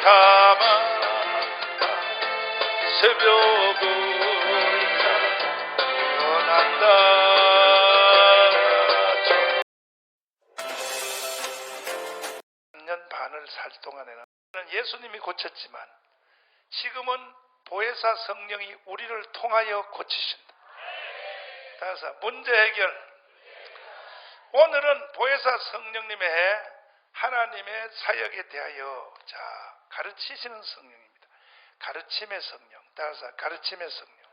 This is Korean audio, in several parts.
가만 새벽을 떠난다. 3년 반을 살 동안에는 예수님이 고쳤지만 지금은 보혜사 성령이 우리를 통하여 고치신다. 따라서 문제 해결. 오늘은 보혜사 성령님의 하나님의 사역에 대하여 가르치시는 성령입니다. 가르침의 성령. 따라서 가르침의 성령.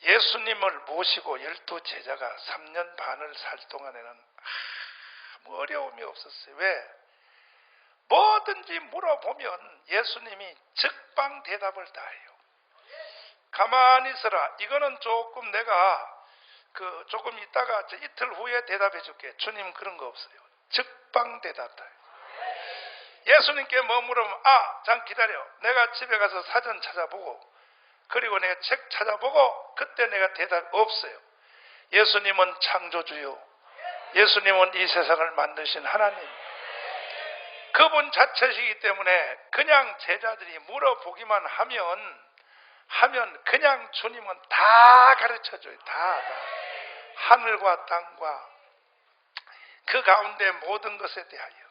예수님을 모시고 12 제자가 3년 반을 살 동안에는 아무 어려움이 없었어요. 왜? 뭐든지 물어보면 예수님이 즉방 대답을 다 해요. 가만히 있어라. 이거는 조금 내가 조금 있다가 이틀 후에 대답해 줄게. 주님 그런 거 없어요. 즉방 대답 다 해요. 예수님께 뭐 물으면 잠 기다려. 내가 집에 가서 사전 찾아보고 그리고 내가 책 찾아보고 그때 내가 대답 없어요. 예수님은 창조주요. 예수님은 이 세상을 만드신 하나님. 그분 자체시기 때문에 그냥 제자들이 물어보기만 하면 그냥 주님은 다 가르쳐줘요. 다. 하늘과 땅과 그 가운데 모든 것에 대하여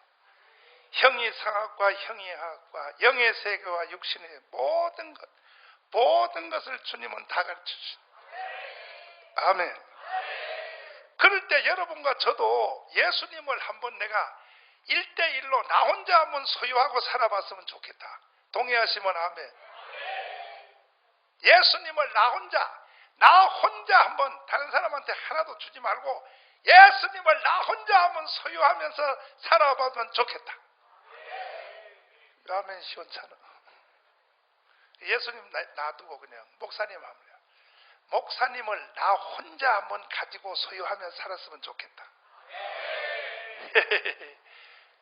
형이 상학과 형이 하학과 영의 세계와 육신의 모든 것을 주님은 다 가르쳐주셔요. 아멘. 그럴 때 여러분과 저도 예수님을 한번 내가 1대1로 나 혼자 한번 소유하고 살아봤으면 좋겠다. 동의하시면 아멘. 예수님을 나 혼자 한번 다른 사람한테 하나도 주지 말고 예수님을 나 혼자 한번 소유하면서 살아봐도 좋겠다. 아멘. 시원찮아. 예수님 놔두고 그냥 목사님 하면 목사님을 나 혼자 한번 가지고 소유하며 살았으면 좋겠다.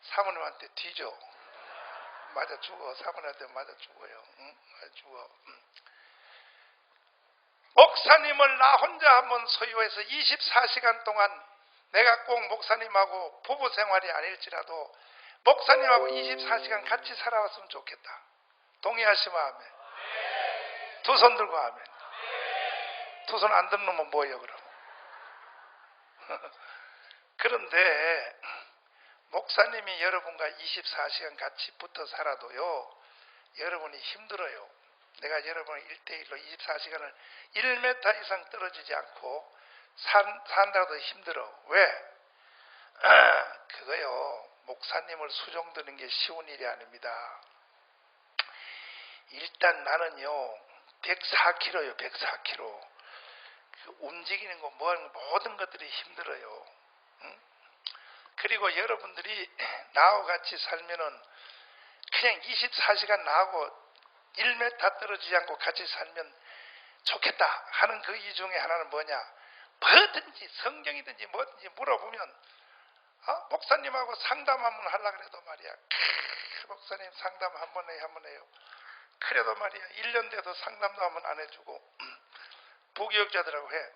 사모님한테 뒤져. 맞아 죽어. 사모님한테 맞아 죽어요. 응? 맞아 죽어. 목사님을 나 혼자 한번 소유해서 24시간 동안 내가 꼭 목사님하고 부부 생활이 아닐지라도 목사님하고 24시간 같이 살아왔으면 좋겠다. 동의하시면 아멘. 두 손 들고 아멘. 두 손 안 드는 놈은 뭐예요 그럼? 그런데 목사님이 여러분과 24시간 같이 붙어 살아도요 여러분이 힘들어요. 내가 여러분을 1대1로 24시간을 1m 이상 떨어지지 않고 산다고도 힘들어. 왜? 그거요 목사님을 수종드는 게 쉬운 일이 아닙니다. 일단 나는요 104kg요 104kg. 움직이는 거 모든 것들이 힘들어요. 응? 그리고 여러분들이 나하고 같이 살면은 그냥 24시간 나하고 1m 떨어지지 않고 같이 살면 좋겠다 하는 그 이 중에 하나는 뭐냐? 뭐든지 성경이든지 뭐든지 물어보면 목사님하고 상담 한번 하려고 그래도 말이야. 목사님 상담 한번 해요. 그래도 말이야 1년 돼도 상담도 한번 안 해주고 부교육자들하고 해.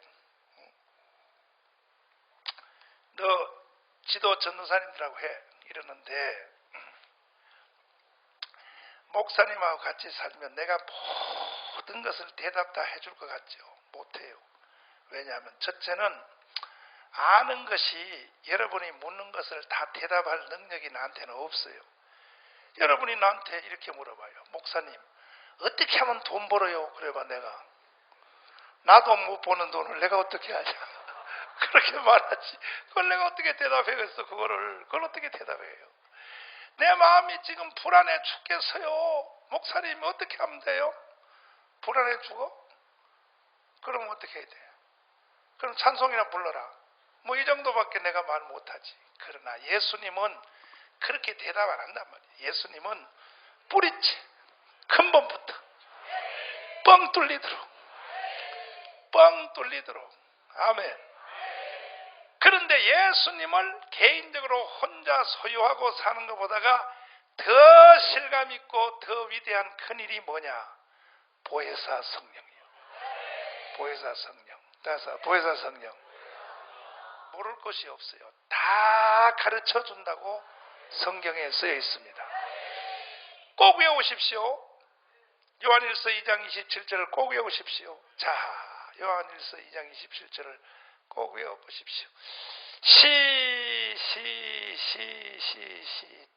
너 지도 전도사님들하고 해. 이러는데 목사님하고 같이 살면 내가 모든 것을 대답 다 해줄 것 같죠? 못해요. 왜냐하면 첫째는 아는 것이 여러분이 묻는 것을 다 대답할 능력이 나한테는 없어요. 여러분이 나한테 이렇게 물어봐요. 목사님 어떻게 하면 돈 벌어요? 그래봐 내가 나도 못 버는 돈을 내가 어떻게 하냐 그렇게 말하지. 그걸 내가 어떻게 대답하겠어? 그걸 어떻게 대답해요? 내 마음이 지금 불안해 죽겠어요. 목사님이 어떻게 하면 돼요? 불안해 죽어? 그럼 어떻게 해야 돼? 그럼 찬송이나 불러라. 뭐 이 정도밖에 내가 말 못하지. 그러나 예수님은 그렇게 대답 안 한단 말이에요. 예수님은 뿌리째 근본부터 뻥 뚫리도록 아멘. 그런데 예수님을 개인적으로 혼자 소유하고 사는 것보다가 더 실감 있고 더 위대한 큰일이 뭐냐? 보혜사 성령이에요. 보혜사 성령. 따라서 보혜사 성령. 모를 것이 없어요. 다 가르쳐 준다고 성경에 쓰여 있습니다. 꼭 외우십시오. 요한일서 2장 27절을 꼭 외우십시오. 자, 요한일서 2장 27절을 꼭 외워보십시오.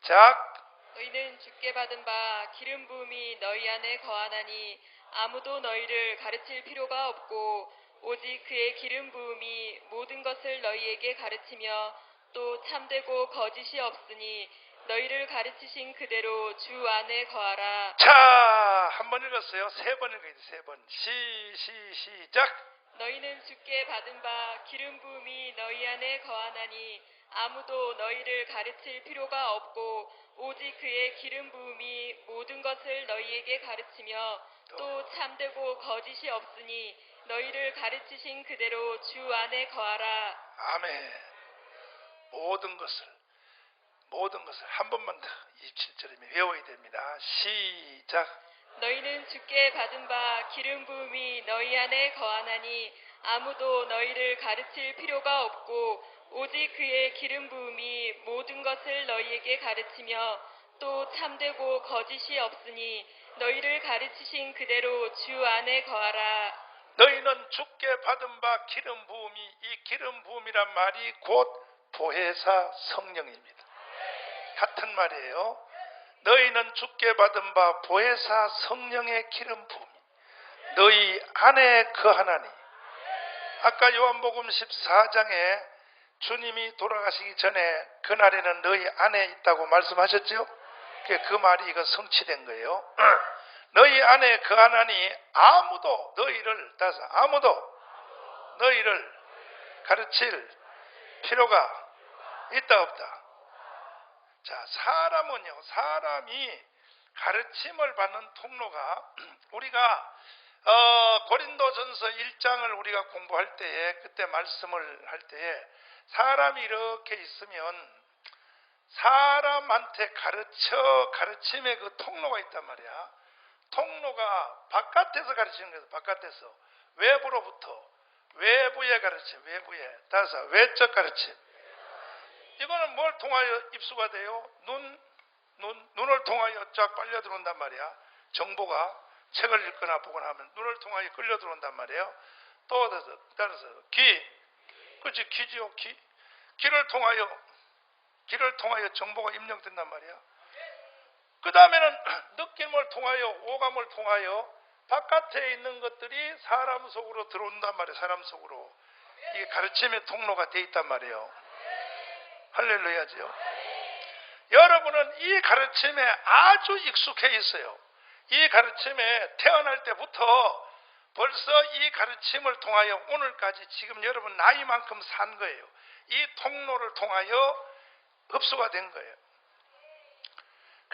시작. 너희는 주께 받은 바 기름 부음이 너희 안에 거하나니 아무도 너희를 가르칠 필요가 없고 오직 그의 기름 부음이 모든 것을 너희에게 가르치며 또 참되고 거짓이 없으니 너희를 가르치신 그대로 주 안에 거하라. 자, 한 번 읽었어요. 세 번 읽어야 돼. 세 번. 시작. 너희는 주께 받은 바 기름 부음이 너희 안에 거하나니 아무도 너희를 가르칠 필요가 없고 오직 그의 기름 부음이 모든 것을 너희에게 가르치며 또 참되고 거짓이 없으니 너희를 가르치신 그대로 주 안에 거하라. 아멘. 모든 것을 한 번만 더 27절이면 외워야 됩니다. 시작. 너희는 주께 받은 바 기름 부음이 너희 안에 거하나니 아무도 너희를 가르칠 필요가 없고 오직 그의 기름 부음이 모든 것을 너희에게 가르치며 또 참되고 거짓이 없으니 너희를 가르치신 그대로 주 안에 거하라. 너희는 주께 받은 바 기름 부음이, 이 기름 부음이란 말이 곧 보혜사 성령입니다. 같은 말이에요. 너희는 주께 받은 바 보혜사 성령의 기름 부음이 너희 안에 거하나니. 아까 요한복음 14장에 주님이 돌아가시기 전에 그날에는 너희 안에 있다고 말씀하셨죠? 그 말이 이거 성취된 거예요. 너희 안에 거하나니 아무도 너희를 가르칠 필요가 있다 없다. 자, 사람이 가르침을 받는 통로가 우리가 고린도전서 1장을 우리가 공부할 때에 그때 말씀을 할 때에 사람이 이렇게 있으면 사람한테 가르침의 그 통로가 있단 말이야. 통로가 바깥에서 가르치는 거예요. 바깥에서 외부의 가르침, 따라서 외적 가르침. 이거는 뭘 통하여 입수가 돼요? 눈을 통하여 쫙 빨려 들어온단 말이야. 정보가 책을 읽거나 보거나 하면 눈을 통하여 끌려 들어온단 말이에요. 또 따라서 그렇지, 귀지요. 귀를 통하여 정보가 입력된단 말이야. 그 다음에는 느낌을 통하여, 오감을 통하여 바깥에 있는 것들이 사람 속으로 들어온단 말이에요. 사람 속으로. 이게 가르침의 통로가 돼 있단 말이에요. 할렐루야지요. 여러분은 이 가르침에 아주 익숙해 있어요. 이 가르침에 태어날 때부터 벌써 이 가르침을 통하여 오늘까지 지금 여러분 나이만큼 산 거예요. 이 통로를 통하여 흡수가 된 거예요.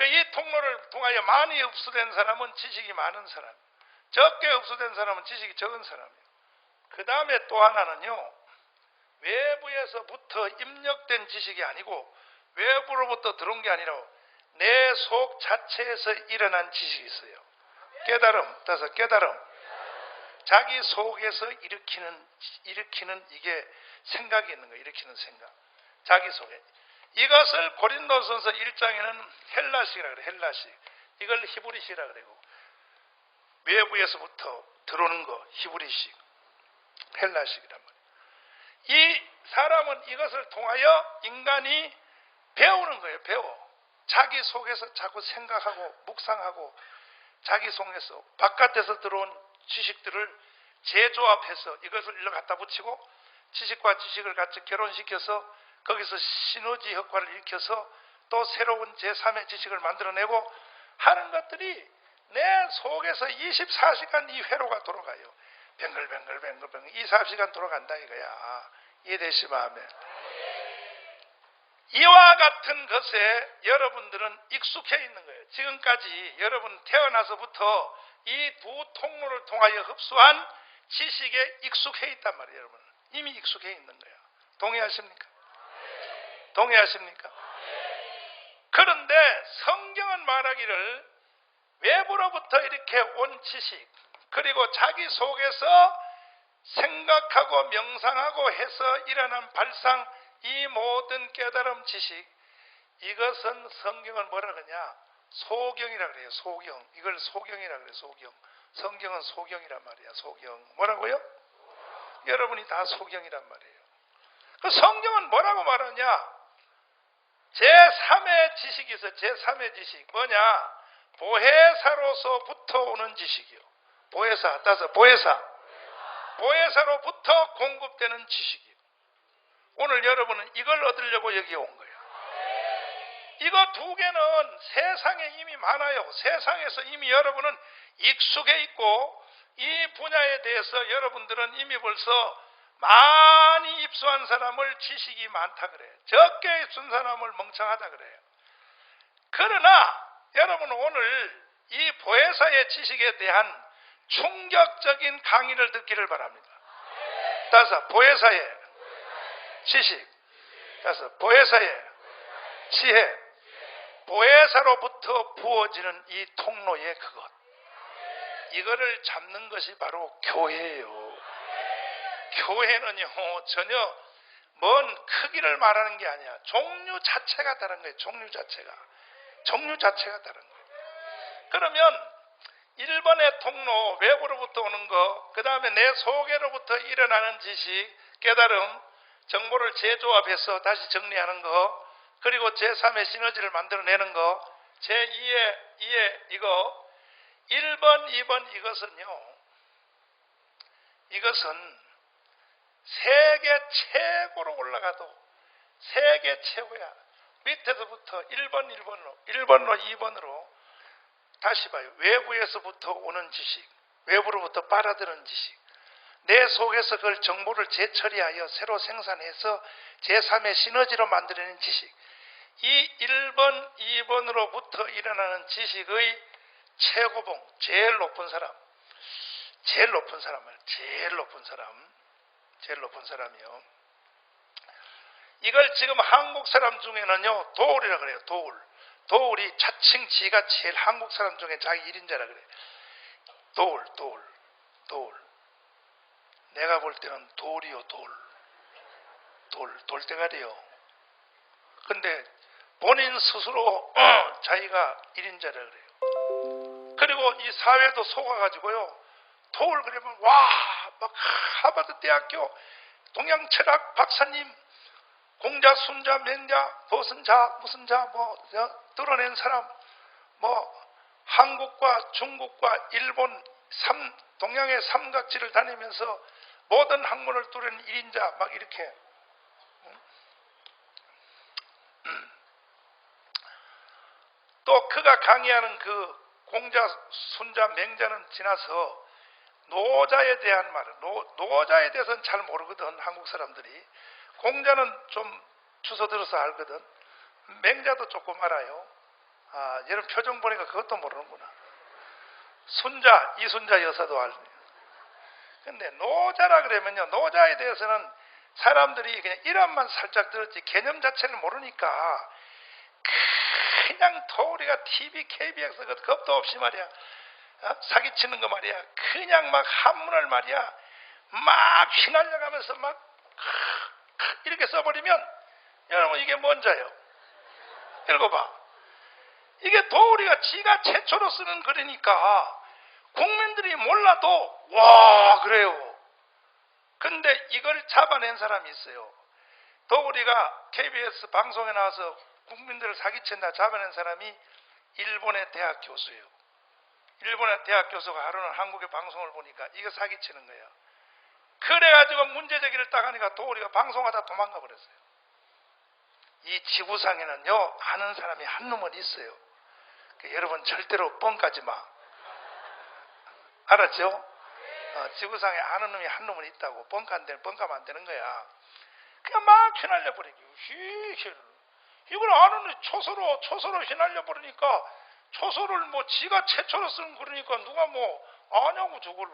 이 통로를 통하여 많이 흡수된 사람은 지식이 많은 사람, 적게 흡수된 사람은 지식이 적은 사람이에요. 그 다음에 또 하나는요, 외부에서부터 입력된 지식이 아니고 외부로부터 들어온 게 아니라 내 속 자체에서 일어난 지식이 있어요. 깨달음. 자기 속에서 일으키는 이게 생각이 있는 거예요. 일으키는 생각. 자기 속에. 이것을 고린도전서 1장에는 헬라식이라 그래요. 헬라식. 이걸 히브리식이라 그래요. 외부에서부터 들어오는 거 히브리식. 헬라식이란 말이에요. 이 사람은 이것을 통하여 인간이 배우는 거예요. 배워. 자기 속에서 자꾸 생각하고 묵상하고 자기 속에서 바깥에서 들어온 지식들을 재조합해서 이것을 일러 갖다 붙이고 지식과 지식을 같이 결혼시켜서 거기서 시너지 효과를 일으켜서 또 새로운 제3의 지식을 만들어내고 하는 것들이 내 속에서 24시간 이 회로가 돌아가요. 뱅글뱅글 24시간 돌아간다 이거야. 이해되시면 아멘. 이와 같은 것에 여러분들은 익숙해 있는 거예요. 지금까지 여러분 태어나서부터 이 두 통로를 통하여 흡수한 지식에 익숙해 있단 말이에요. 여러분 이미 익숙해 있는 거예요. 동의하십니까? 그런데 성경은 말하기를 외부로부터 이렇게 온 지식 그리고 자기 속에서 생각하고 명상하고 해서 일어난 발상 이 모든 깨달음 지식 이것은 성경은 뭐라 그러냐 소경이라 그래요. 소경. 이걸 소경이라 그래요. 소경. 성경은 소경이란 말이야. 소경. 뭐라고요? 여러분이 다 소경이란 말이에요. 그 성경은 뭐라고 말하냐? 제3의 지식이 있어. 제3의 지식. 뭐냐? 보혜사로서부터 오는 지식이요. 보혜사. 따서 보혜사. 보혜사로부터 공급되는 지식이요. 오늘 여러분은 이걸 얻으려고 여기 온 거예요. 이거 두 개는 세상에 이미 많아요. 세상에서 이미 여러분은 익숙해 있고 이 분야에 대해서 여러분들은 이미 벌써 많이 입수한 사람을 지식이 많다 그래요. 적게 입수한 사람을 멍청하다 그래요. 그러나 여러분 오늘 이 보혜사의 지식에 대한 충격적인 강의를 듣기를 바랍니다. 따라서 보혜사의 지식, 따라서 보혜사의 지혜, 보혜사로부터 부어지는 이 통로의 그것, 이거를 잡는 것이 바로 교회예요. 교회는요 전혀 먼 크기를 말하는 게 아니야. 종류 자체가 다른 거예요. 종류 자체가 다른 거예요. 그러면 1번의 통로, 외부로부터 오는 거, 그 다음에 내 속에로부터 일어나는 지식, 깨달음, 정보를 재조합해서 다시 정리하는 거, 그리고 제3의 시너지를 만들어내는 거, 제2의 이거, 1번, 2번 이것은 세계 최고로 올라가도 세계 최고야. 밑에서부터 1번로 2번으로 다시 봐요. 외부에서부터 오는 지식, 외부로부터 빨아들은 지식, 내 속에서 그걸 정보를 재처리하여 새로 생산해서 제3의 시너지로 만들어낸 지식, 이 1번, 2번으로부터 일어나는 지식의 최고봉, 제일 높은 사람이요. 이걸 지금 한국 사람 중에는요 도울이라 그래요. 도울이 자칭 지가 제일 한국 사람 중에 자기 1인자라 그래요. 도울. 내가 볼 때는 돌이요. 돌대가리요. 근데 본인 스스로 자기가 1인자라 그래요. 그리고 이 사회도 속아가지고요, 도울 그러면 막 하버드 대학교 동양철학 박사님, 공자, 순자, 맹자, 무슨 자 드러낸 사람, 한국과 중국과 일본 동양의 삼각지를 다니면서 모든 학문을 뚫은 1인자 막 이렇게. 또 그가 강의하는 그 공자, 순자, 맹자는 지나서 노자에 대한 말은 노자에 대해서는 잘 모르거든. 한국 사람들이. 공자는 좀 주워 들어서 알거든. 맹자도 조금 알아요. 여러분 표정 보니까 그것도 모르는구나. 순자, 이순자 여사도 알네. 근데 노자라 그러면요, 노자에 대해서는 사람들이 그냥 이름만 살짝 들었지 개념 자체를 모르니까 그냥 도우리가 TV, KBS 그 겁도 없이 말이야, 사기치는 거 말이야, 그냥 막 한문을 말이야 막 휘날려가면서 막 이렇게 써버리면, 여러분 이게 뭔 자요? 읽어봐. 이게 도우리가 지가 최초로 쓰는 글이니까 국민들이 몰라도 와 그래요. 근데 이걸 잡아낸 사람이 있어요. 도우리가 KBS 방송에 나와서 국민들을 사기친다 잡아낸 사람이 일본의 대학 교수예요. 일본의 대학 교수가 하루는 한국의 방송을 보니까 이거 사기치는 거예요. 그래가지고 문제제기를 딱 하니까 도우리가 방송하다 도망가 버렸어요. 이 지구상에는요 아는 사람이 한 놈은 있어요. 여러분 절대로 뻥까지 마. 알았죠? 지구상에 아는 놈이 한 놈은 있다고. 뻥까면 안 되는 거야. 그냥 막 휘날려 버리기. 이걸 아는 놈이 초서로 휘날려 버리니까, 초서를 지가 최초로 쓴 그러니까 누가 아냐고 저걸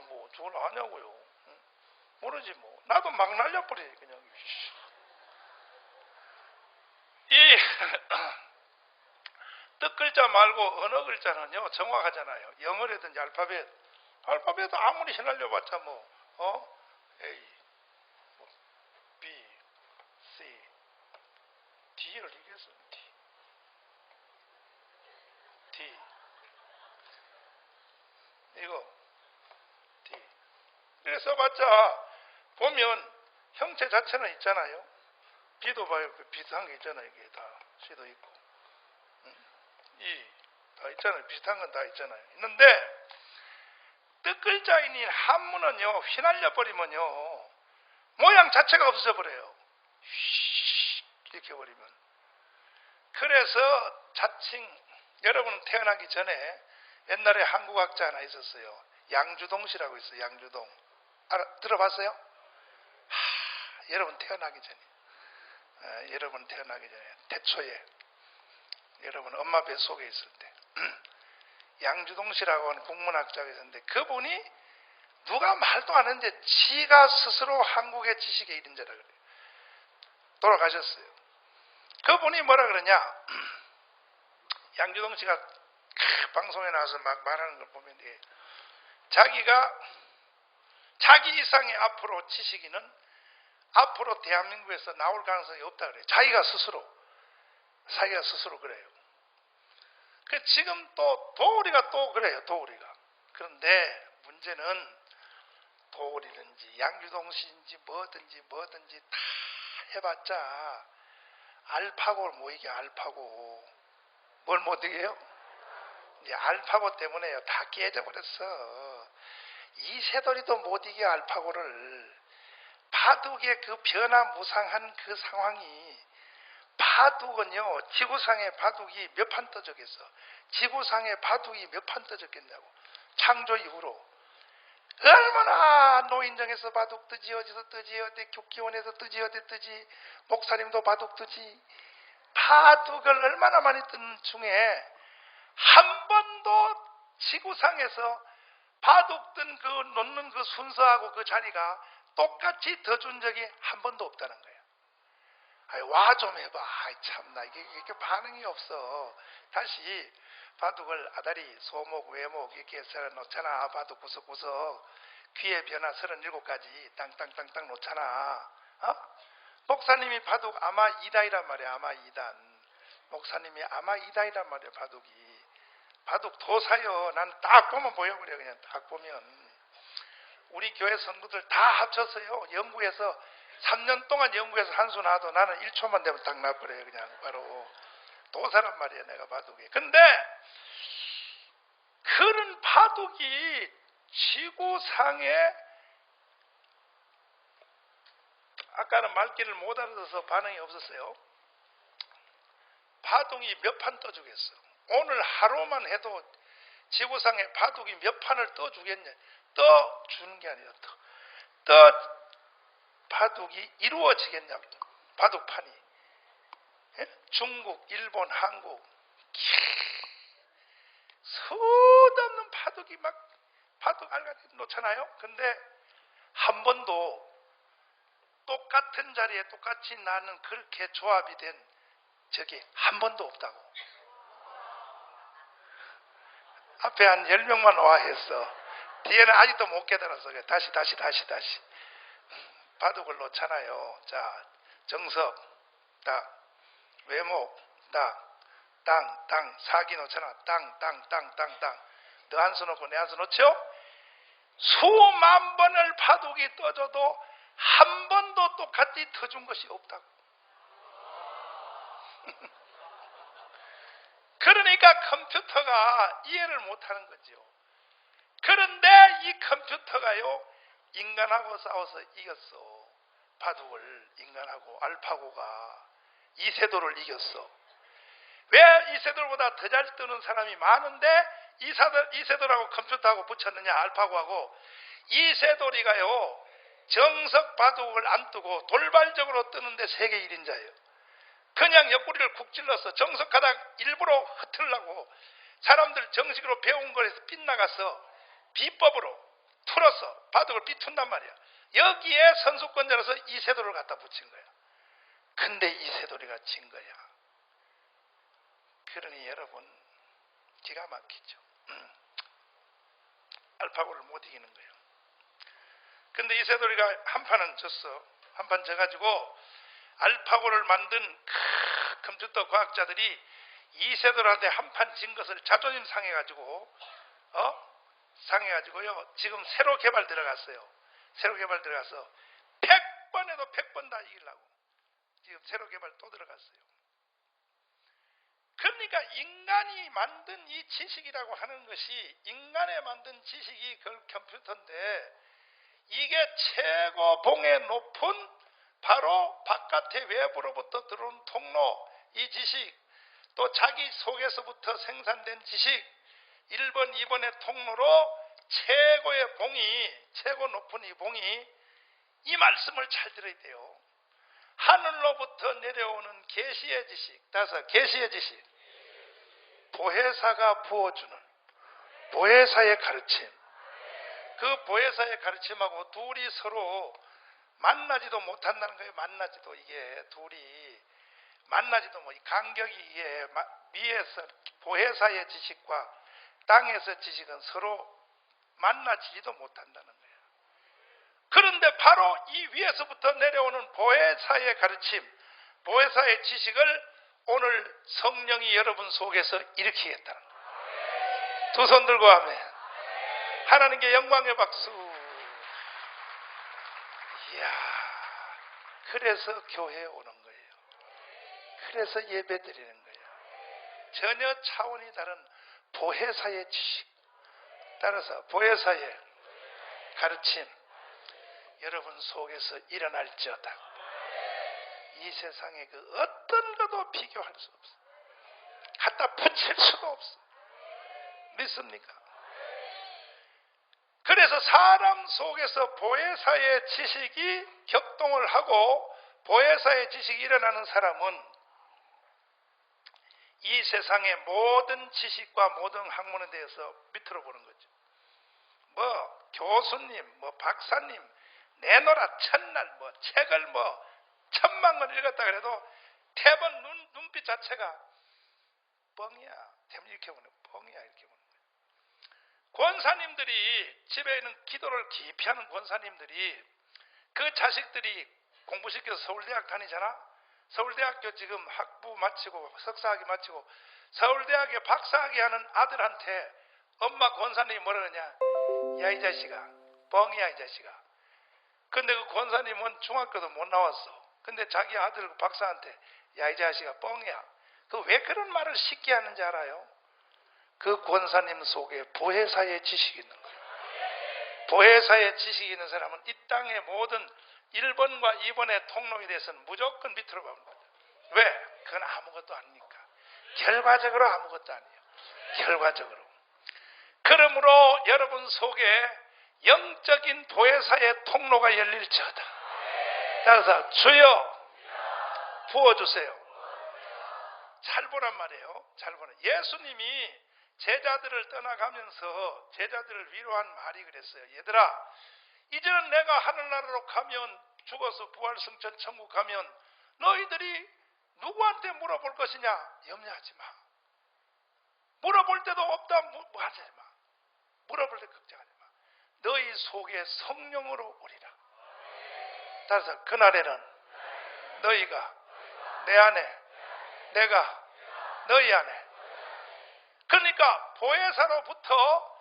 아냐고요. 모르지 나도 막 날려버려 그냥. 이 뜻글자 말고 언어 글자는요 정확하잖아요. 영어라든지 알파벳도 아무리 휘날려봤자 A, B, C, D를 이겼어. D. 이거 D. 이렇게 써봤자 보면 형체 자체는 있잖아요. B도 봐요. 비슷한 게 있잖아요. 이게 다 C도 있고 E 다 있잖아요. 비슷한 건 다 있잖아요. 있는데 뜻글자인 한문은요, 휘날려 버리면요 모양 자체가 없어져 버려요. 이렇게 버리면. 그래서 자칭 여러분 태어나기 전에 옛날에 한국학자 하나 있었어요. 양주동 씨라고 있어요. 양주동. 들어봤어요? 여러분 태어나기 전에. 여러분 태어나기 전에 태초에 여러분 엄마 뱃속에 있을 때 양주동 씨라고 하는 국문학자가 있었는데 그분이 누가 말도 안 했는데 지가 스스로 한국의 지식의 일인자라 그래요. 돌아가셨어요. 그분이 뭐라 그러냐, 양주동 씨가 방송에 나와서 막 말하는 걸 보면 돼. 자기가 자기 이상의 앞으로 지식인은 앞으로 대한민국에서 나올 가능성이 없다 그래요. 자기가 스스로 그래요. 지금 또 도우리가 또 그래요. 도우리가. 그런데 문제는 도우리든지 양주동 씨인지 뭐든지 다 해봤자 알파고를 못 이겨. 알파고. 뭘 못 이겨요? 이제 알파고 때문에요. 다 깨져버렸어. 이세돌이도 못 이겨. 알파고를. 바둑의 그 변화무쌍한 그 상황이, 바둑은요, 지구상의 바둑이 몇 판 떠졌겠어? 지구상의 바둑이 몇 판 떠졌겠냐고. 창조 이후로. 얼마나 노인정에서 바둑 뜨지, 어디서 뜨지, 어디 국기원에서 뜨지, 어디 뜨지, 목사님도 바둑 뜨지. 바둑을 얼마나 많이 뜬 중에 한 번도 지구상에서 바둑 뜬 그 놓는 그 순서하고 그 자리가 똑같이 더 준 적이 한 번도 없다는 거예요. 와 좀 해봐. 참나 이게 반응이 없어. 다시 바둑을 아다리, 소목, 외목 이렇게 해서 놓잖아. 바둑 구석구석 귀의 변화 37가지 땅땅땅땅 놓잖아. 목사님이 바둑 아마 2단이란 말이야. 아마 2단. 목사님이 아마 2단이란 말이야. 바둑이. 바둑 도사요. 난 딱 보면 보여버려. 그냥 딱 보면. 우리 교회 성도들 다 합쳤어요. 영국에서 3년 동안 영국에서 한수 나도 나는 1초만 되면 딱 나버려요. 그냥 바로. 도사란 말이야. 내가 바둑이. 근데 그런 바둑이 지구상에, 아까는 말귀를 못 알아들어서 반응이 없었어요. 바둑이 몇 판 떠주겠어. 오늘 하루만 해도 지구상에 바둑이 몇 판을 떠주겠냐. 떠주는 게 아니라 바둑이 이루어지겠냐고. 바둑판이. 중국, 일본, 한국 수없는 바둑이 막 바둑 알같이 놓잖아요. 근데 한 번도 똑같은 자리에 똑같이 나는 그렇게 조합이 된 적이 한 번도 없다고. 앞에 한 10명만 와 했어. 뒤에는 아직도 못 깨달았어. 다시 바둑을 놓잖아요. 자, 정석 딱, 외목 딱, 땅 사기 놓잖아. 땅 너 한 수 놓고 내 한 수 놓죠? 수만 번을 바둑이 떠줘도 한 번도 똑같이 터준 것이 없다고. 그러니까 컴퓨터가 이해를 못하는 거죠. 그런데 이 컴퓨터가요, 인간하고 싸워서 이겼어. 바둑을 인간하고 알파고가 이세돌을 이겼어. 왜 이세돌보다 더 잘 뜨는 사람이 많은데 이세돌하고 컴퓨터하고 붙였느냐, 알파고하고. 이세돌이가요, 정석 바둑을 안 뜨고 돌발적으로 뜨는데 세계 1인자예요. 그냥 옆구리를 쿡 찔러서 정석하다 일부러 흐트려고 사람들 정식으로 배운 거에서 빗나가서 비법으로 틀어서 바둑을 비툰단 말이야. 여기에 선수권자로서 이세돌을 갖다 붙인 거야. 근데 이세돌이가 진 거야. 그러니 여러분, 기가 막히죠. 알파고를 못 이기는 거예요. 근데 이세돌이가 한 판은 졌어. 한 판 져가지고 알파고를 만든 컴퓨터 과학자들이 이세돌한테 한 판 진 것을 자존심 상해가지고 상해가지고요. 지금 새로 개발 들어갔어요. 새로 개발 들어가서 100번 해도 100번 다 이기려고 지금 새로 개발 또 들어갔어요. 그러니까 인간이 만든 이 지식이라고 하는 것이 인간에 만든 지식이 그 컴퓨터인데 이게 최고 봉에 높은 바로 바깥의 외부로부터 들어온 통로, 이 지식, 또 자기 속에서부터 생산된 지식, 1번, 2번의 통로로 최고의 봉이, 최고 높은 이 봉이 이 말씀을 잘 들어야 돼요. 하늘로부터 내려오는 계시의 지식, 따라서 계시의 지식, 보혜사가 부어주는 보혜사의 가르침, 그 보혜사의 가르침하고 둘이 서로 만나지도 못한다는 거예요. 만나지도, 이게 둘이 만나지도 뭐 간격이 이게 위에서 보혜사의 지식과 땅에서 지식은 서로 만나지도 못한다는 거예요. 그런데 바로 이 위에서부터 내려오는 보혜사의 가르침, 보혜사의 지식을 오늘 성령이 여러분 속에서 일으키겠다는 거예요. 두 손 들고 하면 하나님께 영광의 박수. 이야, 그래서 교회에 오는 거예요. 그래서 예배 드리는 거예요. 전혀 차원이 다른 보혜사의 지식, 따라서 보혜사의 가르침 여러분 속에서 일어날지어다. 이 세상에 그 어떤 것도 비교할 수 없어. 갖다 붙일 수도 없어. 믿습니까? 그래서 사람 속에서 보혜사의 지식이 격동을 하고 보혜사의 지식이 일어나는 사람은 이 세상의 모든 지식과 모든 학문에 대해서 밑으로 보는 거죠. 뭐 교수님, 뭐 박사님 내노라 첫날 뭐 책을 뭐 1000만 권 읽었다 그래도 대번 눈빛 자체가 뻥이야. 이렇게 보는 뻥이야. 이렇게 보는 거예요. 권사님들이 집에 있는 기도를 깊이 하는 권사님들이 그 자식들이 공부시켜서 서울대학 다니잖아. 서울대학교 지금 학부 마치고 석사학위 마치고 서울대학에 박사학위 하는 아들한테 엄마 권사님이 뭐라 그러냐. 야, 이 자식아, 뻥이야 이 자식아. 근데 그 권사님은 중학교도 못 나왔어. 근데 자기 아들 박사한테 야, 이 자식아, 뻥이야. 그 왜 그런 말을 쉽게 하는지 알아요? 그 권사님 속에 보혜사의 지식이 있는 거예요. 보혜사의 지식이 있는 사람은 이 땅의 모든 1번과 2번의 통로에 대해서는 무조건 밑으로 가는 거죠. 왜? 그건 아무것도 아니니까. 결과적으로 아무것도 아니에요. 결과적으로. 그러므로 여러분 속에 영적인 보혜사의 통로가 열릴지어다. 따라서 주여 부어주세요. 잘 보란 말이에요. 잘 보라. 예수님이 제자들을 떠나가면서 제자들을 위로한 말이 그랬어요. 얘들아, 이제는 내가 하늘나라로 가면 죽어서 부활승천 천국 가면 너희들이 누구한테 물어볼 것이냐? 염려하지 마. 물어볼 데도 없다. 하지 마. 물어볼 때 걱정하지 마. 너희 속에 성령으로 오리라. 따라서 그날에는 너희가 내 안에, 내가 너희 안에. 그러니까 보혜사로부터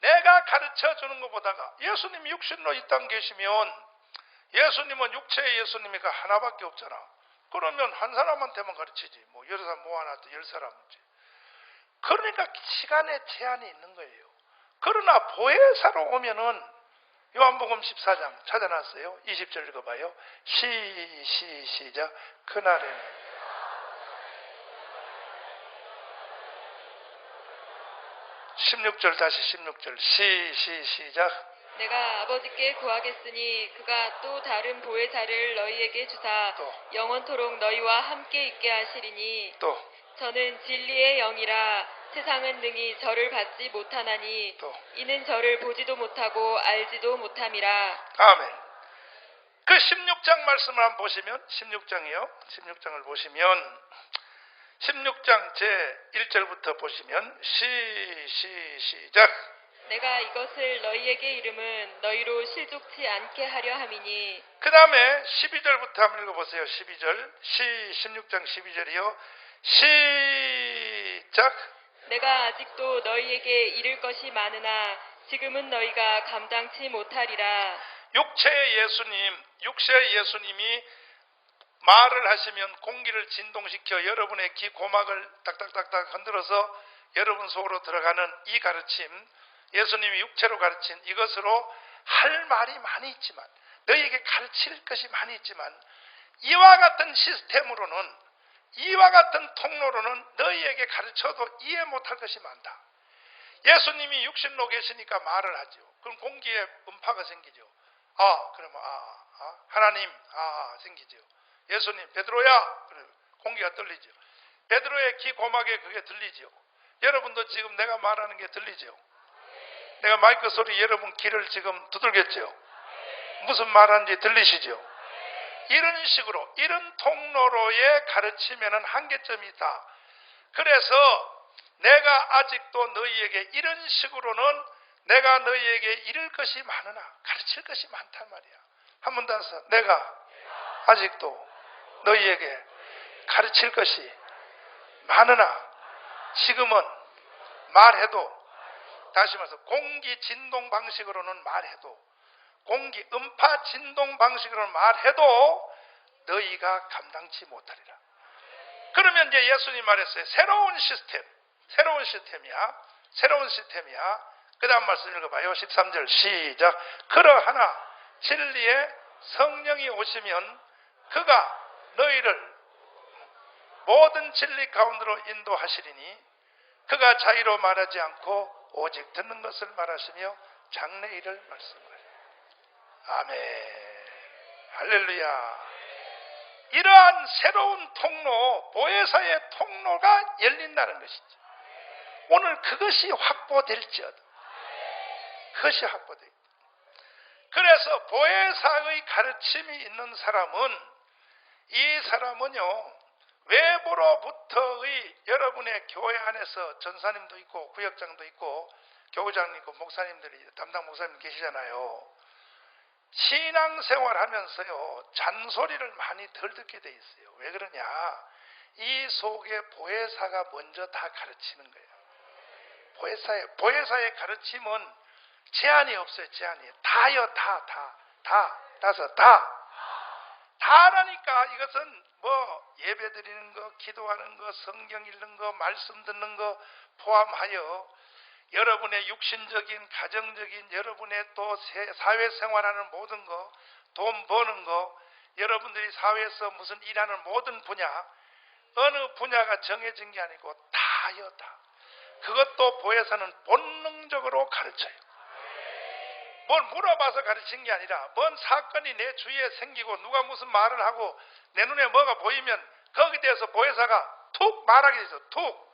내가 가르쳐 주는 것보다가 예수님이 육신으로 이 땅 계시면 예수님은 육체의 예수님이가 하나밖에 없잖아. 그러면 한 사람한테만 가르치지. 뭐 여러 사람 모아놔도 10사람이지. 그러니까 시간에 제한이 있는 거예요. 그러나 보혜사로 오면은 요한복음 14장 찾아놨어요. 20절 읽어봐요. 시작. 그날에는 16절 다시 16절 시작. 내가 아버지께 구하겠으니 그가 또 다른 보혜사를 너희에게 주사 또. 영원토록 너희와 함께 있게 하시리니 또. 저는 진리의 영이라 세상은 능히 저를 받지 못하나니 또. 이는 저를 보지도 못하고 알지도 못함이라. 아멘. 그 16장 말씀을 한번 보시면 16장이요. 16장을 보시면 16장 제 1절부터 보시면 시작. 내가 이것을 너희에게 이름은 너희로 실족치 않게 하려 함이니. 그 다음에 12절부터 한번 읽어보세요. 12절 16장 12절이요. 시작. 내가 아직도 너희에게 이를 것이 많으나 지금은 너희가 감당치 못하리라. 육체의 예수님이 말을 하시면 공기를 진동시켜 여러분의 귀 고막을 딱딱딱딱 흔들어서 여러분 속으로 들어가는 이 가르침, 예수님이 육체로 가르친 이것으로 할 말이 많이 있지만, 너희에게 가르칠 것이 많이 있지만, 이와 같은 시스템으로는, 이와 같은 통로로는 너희에게 가르쳐도 이해 못할 것이 많다. 예수님이 육신로 계시니까 말을 하죠. 그럼 공기에 음파가 생기죠. 그러면 하나님 생기죠. 예수님 베드로야, 그래 공기가 들리죠. 베드로의 귀 고막에 그게 들리죠. 여러분도 지금 내가 말하는 게 들리죠. 내가 마이크 소리 여러분 귀를 지금 두들겼죠. 무슨 말하는지 들리시죠. 이런 식으로, 이런 통로로의 가르치면은 한계점이 있다. 그래서 내가 아직도 너희에게 이런 식으로는 내가 너희에게 이를 것이 많으나 가르칠 것이 많단 말이야. 한 번 더 해서, 내가 아직도 너희에게 가르칠 것이 많으나 지금은 말해도, 다시 말해서 공기 진동 방식으로는 말해도, 공기 음파 진동 방식으로는 말해도 너희가 감당치 못하리라. 그러면 이제 예수님 말했어요. 새로운 시스템이야. 그 다음 말씀 읽어봐요. 13절 시작. 그러하나 진리의 성령이 오시면 그가 너희를 모든 진리 가운데로 인도하시리니 그가 자의로 말하지 않고 오직 듣는 것을 말하시며 장래일을 말씀하리라. 아멘. 할렐루야. 이러한 새로운 통로, 보혜사의 통로가 열린다는 것이죠. 오늘 그것이 확보될지어다. 그것이 확보되겠다. 그래서 보혜사의 가르침이 있는 사람은, 이 사람은요, 외부로부터의 여러분의 교회 안에서 전사님도 있고 구역장도 있고 교구장님 있고 목사님들이, 담당 목사님 계시잖아요. 신앙생활 하면서요, 잔소리를 많이 덜 듣게 돼 있어요. 왜 그러냐? 이 속에 보혜사가 먼저 다 가르치는 거예요. 보혜사의 가르침은 제한이 없어요. 제한이. 다요. 다라니까. 이것은 뭐 예배 드리는 거, 기도하는 거, 성경 읽는 거, 말씀 듣는 거 포함하여 여러분의 육신적인, 가정적인, 여러분의 또 사회생활하는 모든 거, 돈 버는 거, 여러분들이 사회에서 무슨 일하는 모든 분야, 어느 분야가 정해진 게 아니고 다요. 그것도 보혜사는 본능적으로 가르쳐요. 뭘 물어봐서 가르친 게 아니라, 뭔 사건이 내 주위에 생기고 누가 무슨 말을 하고 내 눈에 뭐가 보이면 거기에 대해서 보혜사가 툭 말하게 되죠. 툭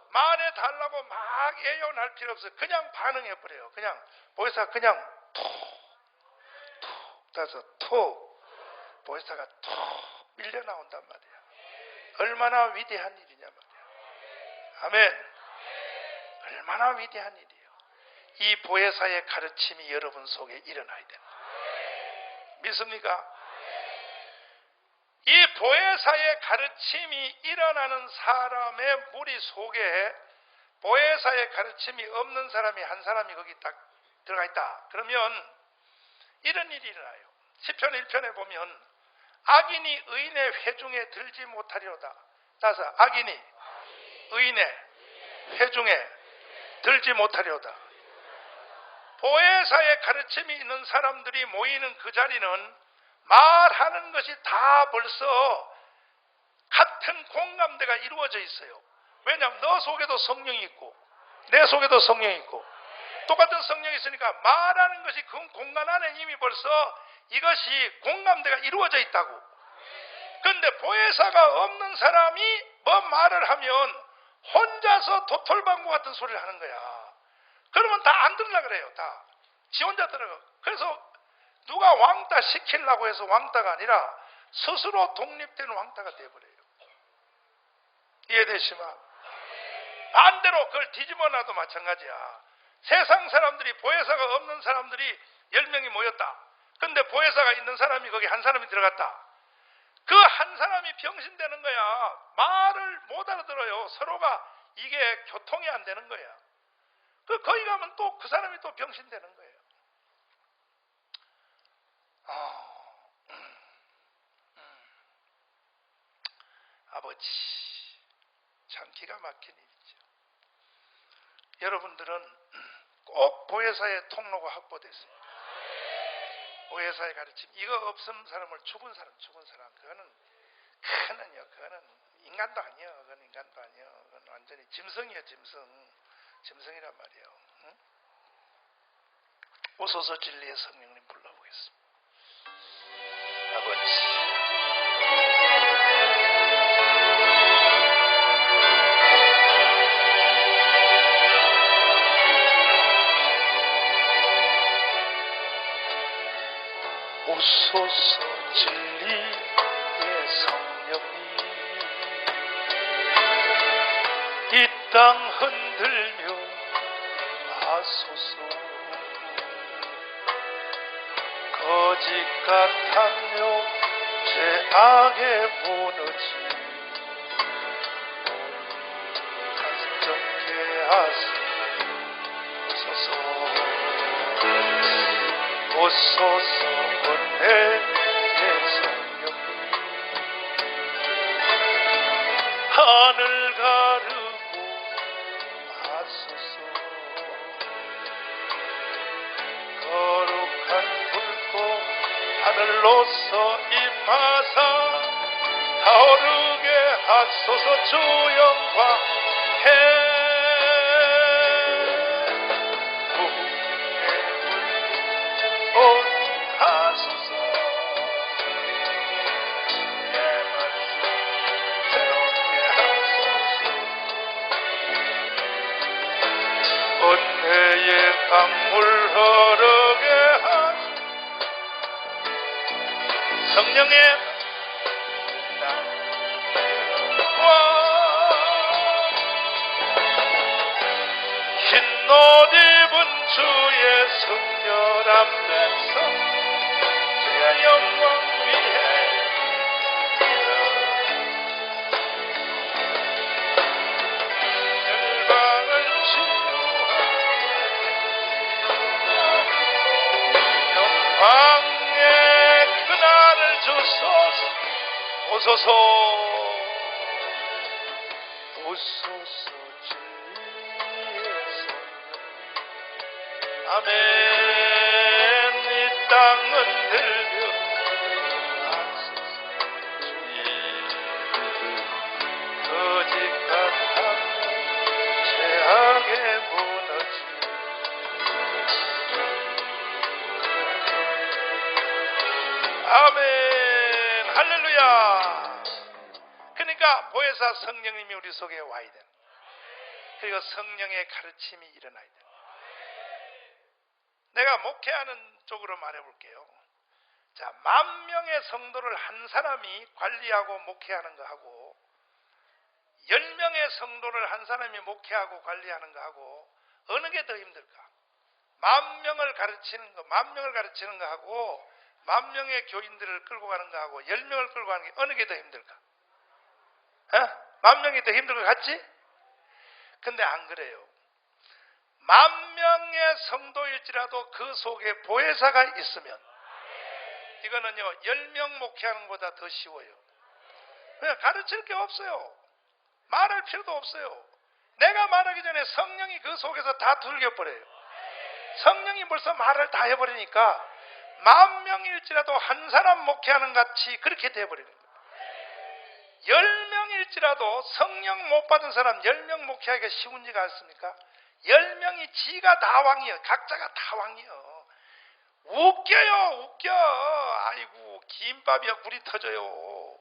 말해달라고 막 애연할 필요 없어요. 그냥 반응해버려요. 그냥 보혜사가 그냥 보혜사가 툭 밀려 나온단 말이야. 얼마나 위대한 일이냐 말이야. 아멘. 얼마나 위대한 일이에요. 이 보혜사의 가르침이 여러분 속에 일어나야 됩니다. 믿습니까? 이 보혜사의 가르침이 일어나는 사람의 무리 속에 보혜사의 가르침이 없는 사람이 한 사람이 거기 딱 들어가 있다. 그러면 이런 일이 일어나요. 시편 1편에 보면 악인이 의인의 회중에 들지 못하리로다. 따라서 악인이 의인의 회중에 들지 못하리로다. 보혜사의 가르침이 있는 사람들이 모이는 그 자리는 말하는 것이 다 벌써 같은 공감대가 이루어져 있어요. 왜냐하면 너 속에도 성령이 있고 내 속에도 성령이 있고 똑같은 성령이 있으니까 말하는 것이 그 공간 안에 이미 벌써 이것이 공감대가 이루어져 있다고. 그런데 보혜사가 없는 사람이 뭐 말을 하면 혼자서 도톨방구 같은 소리를 하는 거야. 그러면 다 안 들으려고 그래요. 다 지 혼자 들어가. 그래서 누가 왕따 시키려고 해서 왕따가 아니라 스스로 독립된 왕따가 되어버려요. 이해되시나? 반대로 그걸 뒤집어놔도 마찬가지야. 세상 사람들이, 보혜사가 없는 사람들이 10명이 모였다. 근데 보혜사가 있는 사람이 거기 한 사람이 들어갔다. 그 한 사람이 병신되는 거야. 말을 못 알아들어요. 서로가 이게 교통이 안 되는 거야. 거기 가면 또 그 사람이 또 병신되는 거예요. 아버지, 참 기가 막힌 일이죠. 여러분들은 꼭 보혜사의 통로가 확보됐어요. 보혜사의 가르침, 이거 없으면 사람을 죽은 사람, 그거는 인간도 아니에요. 그건 인간도 아니에요. 그건 완전히 짐승이에요, 짐승이란 말이에요. 응? 오소서 진리의 성령님 불러보겠습니다. 아버지, 오소서 진리의 성령님, 이 땅 흔들며 하소서. 거짓 같으며 죄악에 무너지 단정케 하소서. 오소서 은혜의 성령님, 하늘 가르고 하소서. 거룩한 불꽃 하늘로서 임하사 타오르게 하소서. 주 영광 하소서. 내 말씀 새롭게 하소서. 은혜의 강물 흐르게 하소서. 성령의 흰옷 입은 주의 성결한 백성, 주의 영광 위해 열방을 치유하게 영광의 그날을 주소서. 오소서 오소서 진리의 성령. 아멘. 이 땅은 들며 하소서. 주님 거짓 같으며 죄악에 무너지 아멘. 할렐루야. 그러니까 보혜사 성령님이 우리 속에 와야 돼. 그리고 성령의 가르침이 일어나야 돼. 내가 목회하는 쪽으로 말해볼게요. 자, 10,000명의 성도를 한 사람이 관리하고 목회하는 거하고 10명의 성도를 한 사람이 목회하고 관리하는 거하고 어느 게 더 힘들까? 10,000명을 가르치는 거하고 10,000명의 교인들을 끌고 가는 거하고 10명을 끌고 가는 게 어느 게 더 힘들까? 10,000명이 더 힘들 것 같지? 근데 안 그래요. 10,000명의 성도일지라도 그 속에 보혜사가 있으면 이거는요 10명 목회하는 것보다 더 쉬워요. 그냥 가르칠 게 없어요. 말할 필요도 없어요. 내가 말하기 전에 성령이 그 속에서 다 들겨버려요. 성령이 벌써 말을 다 해버리니까 10,000명일지라도 한 사람 목회하는 같이 그렇게 돼버리는 거예요. 10명일지라도 성령 못 받은 사람 10명 목회하기가 쉬운지가 않습니까? 10명이 지가 다 왕이요. 각자가 다 왕이요. 웃겨. 아이고 김밥이야 굴이 터져요.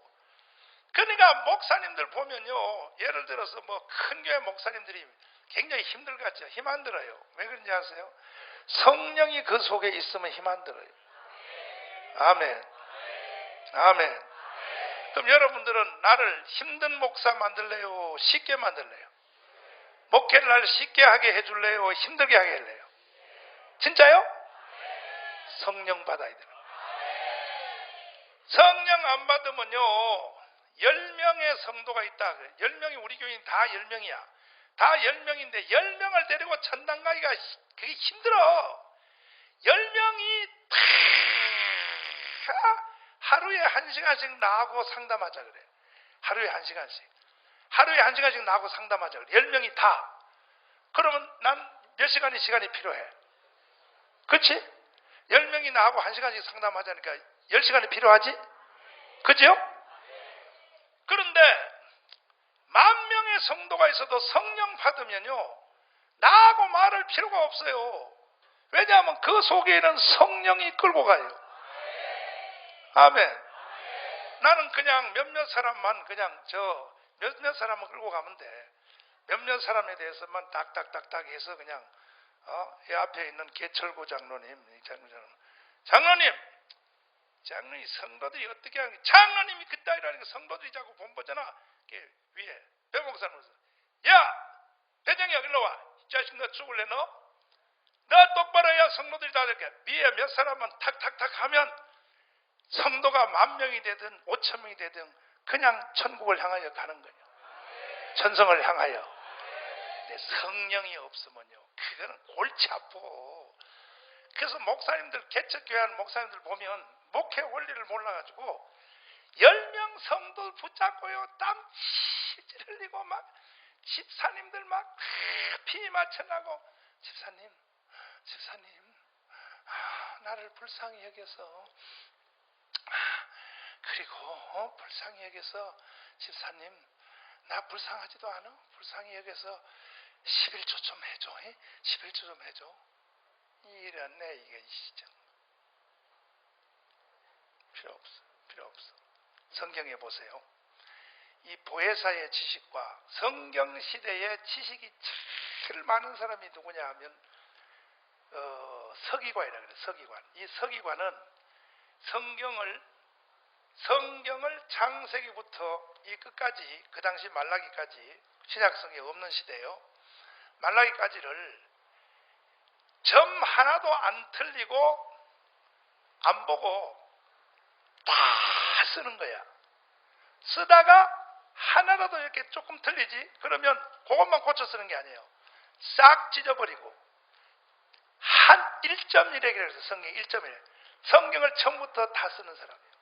그러니까 목사님들 보면요, 예를 들어서 뭐 큰 교회 목사님들이 굉장히 힘들 것 같죠. 힘 안 들어요. 왜 그런지 아세요? 성령이 그 속에 있으면 힘 안 들어요. 아멘. 그럼 여러분들은 나를 힘든 목사 만들래요? 쉽게 만들래요? 목회를 나를 쉽게 하게 해줄래요? 힘들게 하게 해줄래요? 진짜요? 성령 받아야 돼요. 성령 안 받으면요 10명의 성도가 있다. 10명이 우리 교인 다 10명이야. 다 10명인데 10명을 데리고 천당 가기가 그게 힘들어. 10명이 다 하루에 1시간씩 나하고 상담하자 그래. 하루에 1시간씩. 하루에 1시간씩 나하고 상담하자 그래. 10명이 다. 그러면 난 몇 시간이 필요해. 그치? 10명이 나하고 1시간씩 상담하자니까 10시간이 필요하지? 그죠? 그런데 10,000명의 성도가 있어도 성령 받으면요, 나하고 말할 필요가 없어요. 왜냐하면 그 속에는 성령이 끌고 가요. 아멘. 나는 그냥 몇몇 사람만 그냥 몇몇 사람만 끌고 가면 돼. 몇몇 사람에 대해서만 딱딱딱딱 해서 그냥 이 앞에 있는 개철구 장로님, 장로님 성도들이 어떻게 하는 장로님이 그따위라니까 성도들이 자꾸 본보잖아. 위에 배목사님으로서 야 배정이야 일로 와. 이 자식 너 죽을래 너? 너 똑바로 해야 성도들이 다 이렇게 위에 몇 사람만 탁탁탁 하면 성도가 10,000명이 되든 5,000명이 되든 그냥 천국을 향하여 가는 거예요. 천성을 향하여. 근데 성령이 없으면요, 그거는 골치 아파. 그래서 목사님들, 개척교회 하는 목사님들 보면 목회 원리를 몰라가지고 10명 성도 붙잡고요, 땀 치질 흘리고 막 집사님들 막 피 맞춰나고 집사님 나를 불쌍히 여겨서 그리고 불쌍히 여겨서 집사님 나 불쌍하지도 않아? 불쌍히 여겨서 11조 좀 해줘. 11조 좀 해줘. 이랬네 이게 시정. 필요 없어. 성경에 보세요. 이 보혜사의 지식과 성경 시대의 지식이 제일 많은 사람이 누구냐 하면 서기관이라 그래. 서기관. 이 서기관은 성경을 창세기부터 이 끝까지, 그 당시 말라기까지, 신약성에 없는 시대요, 말라기까지를 점 하나도 안 틀리고 안 보고 다 쓰는 거야. 쓰다가 하나라도 이렇게 조금 틀리지? 그러면 그것만 고쳐 쓰는 게 아니에요. 싹 찢어버리고 한 1.1에 그래서 성경 1.1. 성경을 처음부터 다 쓰는 사람이에요.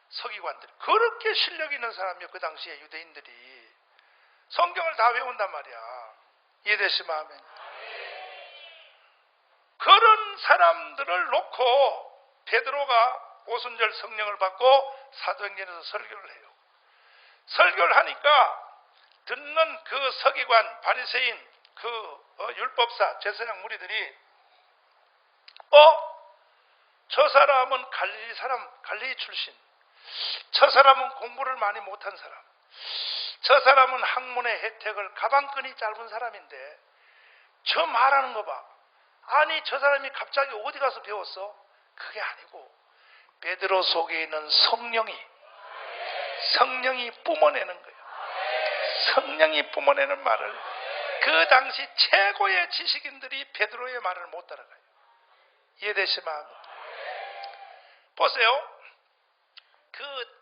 서기관들. 그렇게 실력 있는 사람이요. 그 당시에 유대인들이 성경을 다 외운단 말이야. 이해되시면 아멘. 그런 사람들을 놓고 베드로가 오순절 성령을 받고 사도행전에서 설교를 해요. 설교를 하니까 듣는 그 서기관, 바리새인, 그 율법사, 제사장 무리들이 저 사람은 갈릴리 사람, 갈릴리 출신. 저 사람은 공부를 많이 못한 사람. 저 사람은 학문의 혜택을 가방끈이 짧은 사람인데 저 말하는 거 봐. 아니 저 사람이 갑자기 어디 가서 배웠어? 그게 아니고 베드로 속에 있는 성령이 뿜어내는 거예요. 성령이 뿜어내는 말을 그 당시 최고의 지식인들이 베드로의 말을 못 따라가요. 이해되시면 보세요.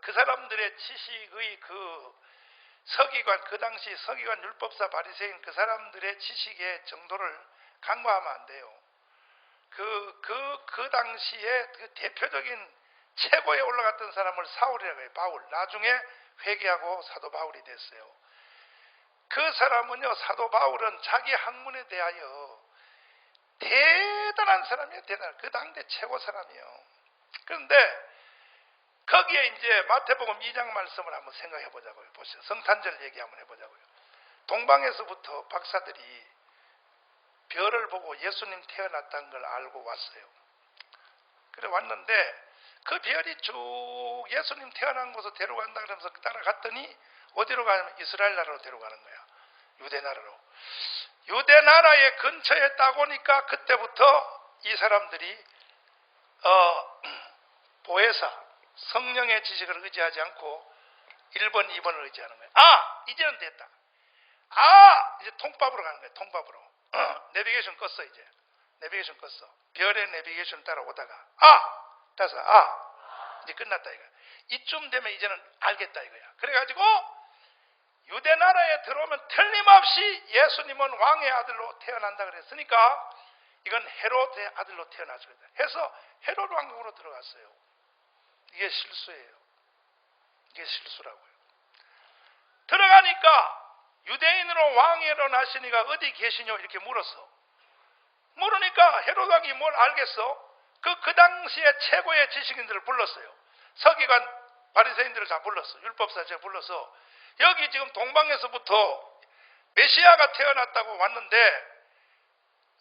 그 사람들의 지식의 그 서기관, 그 당시 서기관, 율법사, 바리새인 그 사람들의 지식의 정도를 간과하면 안 돼요. 그 당시에 그 대표적인 최고에 올라갔던 사람을 사울이라고 해요. 바울. 나중에 회개하고 사도 바울이 됐어요. 그 사람은요, 사도 바울은 자기 학문에 대하여 대단한 사람이에요. 그 당대 최고 사람이에요. 그런데 거기에 이제 마태복음 2장 말씀을 한번 생각해 보자고요. 보세요. 성탄절 얘기 한번 해보자고요. 동방에서부터 박사들이 별을 보고 예수님 태어났다는 걸 알고 왔어요. 그래 왔는데 그 별이 쭉 예수님 태어난 곳으로 데려간다 그러면서 따라갔더니 어디로 가냐면 이스라엘 나라로 데려가는 거야. 유대 나라로. 유대 나라의 근처에 딱 오니까 그때부터 이 사람들이 보혜사, 성령의 지식을 의지하지 않고 1번, 2번을 의지하는 거예요. 이제는 됐다. 이제 통밥으로 가는 거예요. 통밥으로. 내비게이션 껐어 이제. 내비게이션 껐어. 별의 내비게이션 따라오다가 따라서 이제 끝났다 이거야. 이쯤 되면 이제는 알겠다 이거야. 그래가지고 유대 나라에 들어오면 틀림없이 예수님은 왕의 아들로 태어난다 그랬으니까 이건 헤롯의 아들로 태어났어요. 해서 헤롯 왕국으로 들어갔어요. 이게 실수예요. 이게 실수라고요. 들어가니까 유대인으로 왕으로 나시니까 어디 계시뇨 이렇게 물었어. 물으니까 헤롯 왕이 뭘 알겠어? 그 당시에 최고의 지식인들을 불렀어요. 서기관 바리새인들을 다 불렀어. 율법사제 불러서 여기 지금 동방에서부터 메시아가 태어났다고 왔는데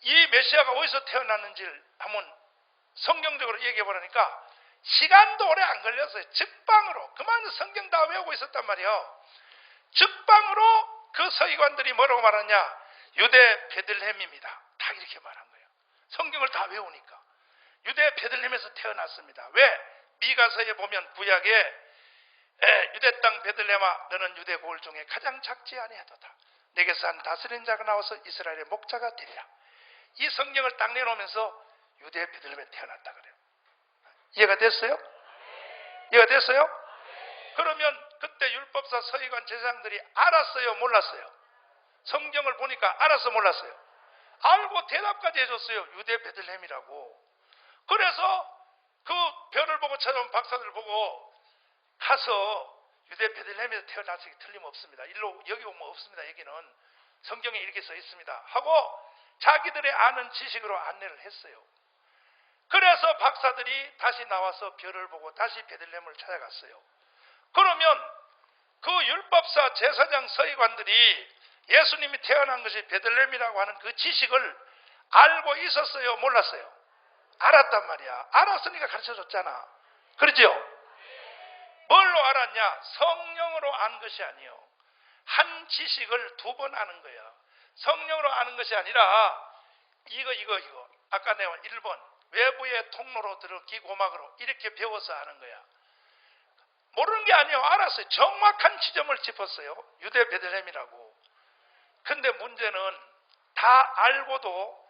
이 메시아가 어디서 태어났는지를 한번 성경적으로 얘기해 보라니까 시간도 오래 안 걸렸어요. 즉방으로 그만 성경 다 외우고 있었단 말이에요. 즉방으로 그 서기관들이 뭐라고 말하냐? 유대 베들레헴입니다. 다 이렇게 말한 거예요. 성경을 다 외우니까 유대 베들레헴에서 태어났습니다. 왜? 미가서에 보면 구약에 유대 땅 베들레헴아 너는 유대 고을 중에 가장 작지 아니하도다. 내게서 한 다스린 자가 나와서 이스라엘의 목자가 되리라. 이 성경을 딱 내놓으면서 유대 베들레헴에 태어났다 그래요. 이해가 됐어요? 이해가 됐어요? 그러면 그때 율법사 서기관 제사장들이 알았어요? 몰랐어요? 성경을 보니까 알았어? 몰랐어요? 알고 대답까지 해줬어요. 유대 베들레헴이라고. 그래서 그 별을 보고 찾아온 박사들 보고 가서 유대 베들레헴에서 태어났으니 틀림없습니다. 일로 여기 오면 없습니다. 여기는 성경에 이렇게 써 있습니다. 하고 자기들의 아는 지식으로 안내를 했어요. 그래서 박사들이 다시 나와서 별을 보고 다시 베들레헴을 찾아갔어요. 그러면 그 율법사 제사장 서기관들이 예수님이 태어난 것이 베들레헴이라고 하는 그 지식을 알고 있었어요? 몰랐어요? 알았단 말이야. 알았으니까 가르쳐줬잖아. 그렇죠? 뭘로 알았냐? 성령으로 안 것이 아니요. 한 지식을 두 번 아는 거야. 성령으로 아는 것이 아니라 이거 아까 내가 1번 외부의 통로로 들어 기고막으로 이렇게 배워서 아는 거야. 모르는 게 아니에요. 알았어요. 정확한 지점을 짚었어요. 유대 베들레헴이라고. 근데 문제는 다 알고도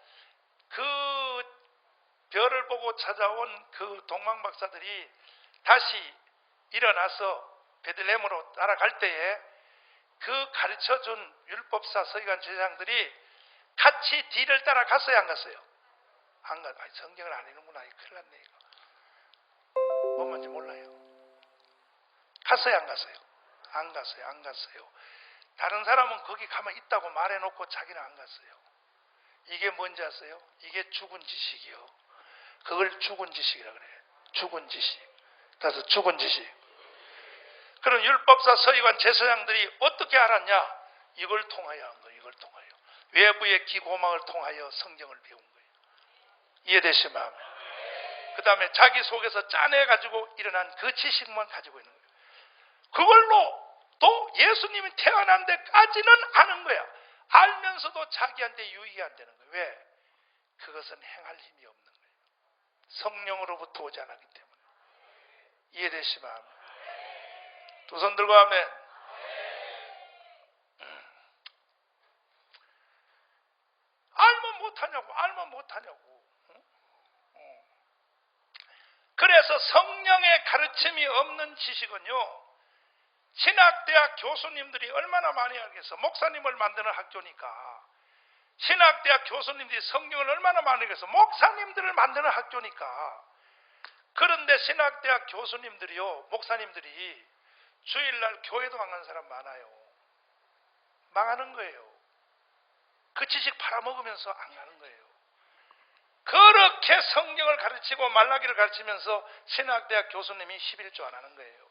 그 별을 보고 찾아온 그 동방박사들이 다시 일어나서 베들레헴으로 따라갈 때에 그 가르쳐준 율법사 서기관 제사장들이 같이 뒤를 따라갔어요? 안 갔어요? 안 가. 성경을 안 읽는구나. 큰일 났네 이거. 뭔지 몰라요. 갔어요? 안 갔어요? 안 갔어요. 안 갔어요. 다른 사람은 거기 가면 있다고 말해놓고 자기는 안 갔어요. 이게 뭔지 아세요? 이게 죽은 지식이요. 그걸 죽은 지식이라 그래요. 죽은 지식. 그래서 죽은 지식. 그럼 율법사 서기관 제사장들이 어떻게 알았냐? 이걸 통하여 한 거예요. 이걸 통하여. 외부의 기고막을 통하여 성경을 배운 거예요. 이해되시면 아멘. 그 다음에 자기 속에서 짜내가지고 일어난 그 지식만 가지고 있는 거예요. 그걸로 또 예수님이 태어난 데까지는 아는 거야. 알면서도 자기한테 유익이 안 되는 거예요. 왜? 그것은 행할 힘이 없는 거예요. 성령으로부터 오지 않았기 때문에. 이해되시면 아멘. 두 손 들고 아멘. 알면 못하냐고. 알면 못하냐고. 그래서 성령의 가르침이 없는 지식은요, 신학대학 교수님들이 얼마나 많이 알겠어. 목사님을 만드는 학교니까. 신학대학 교수님들이 성경을 얼마나 많이 알겠어. 목사님들을 만드는 학교니까. 그런데 신학대학 교수님들이요, 목사님들이 주일날 교회도 안 가는 사람 많아요. 망하는 거예요. 그 지식 팔아먹으면서 안 가는 거예요. 그렇게 성경을 가르치고 말라기를 가르치면서 신학대학 교수님이 11조 안 하는 거예요.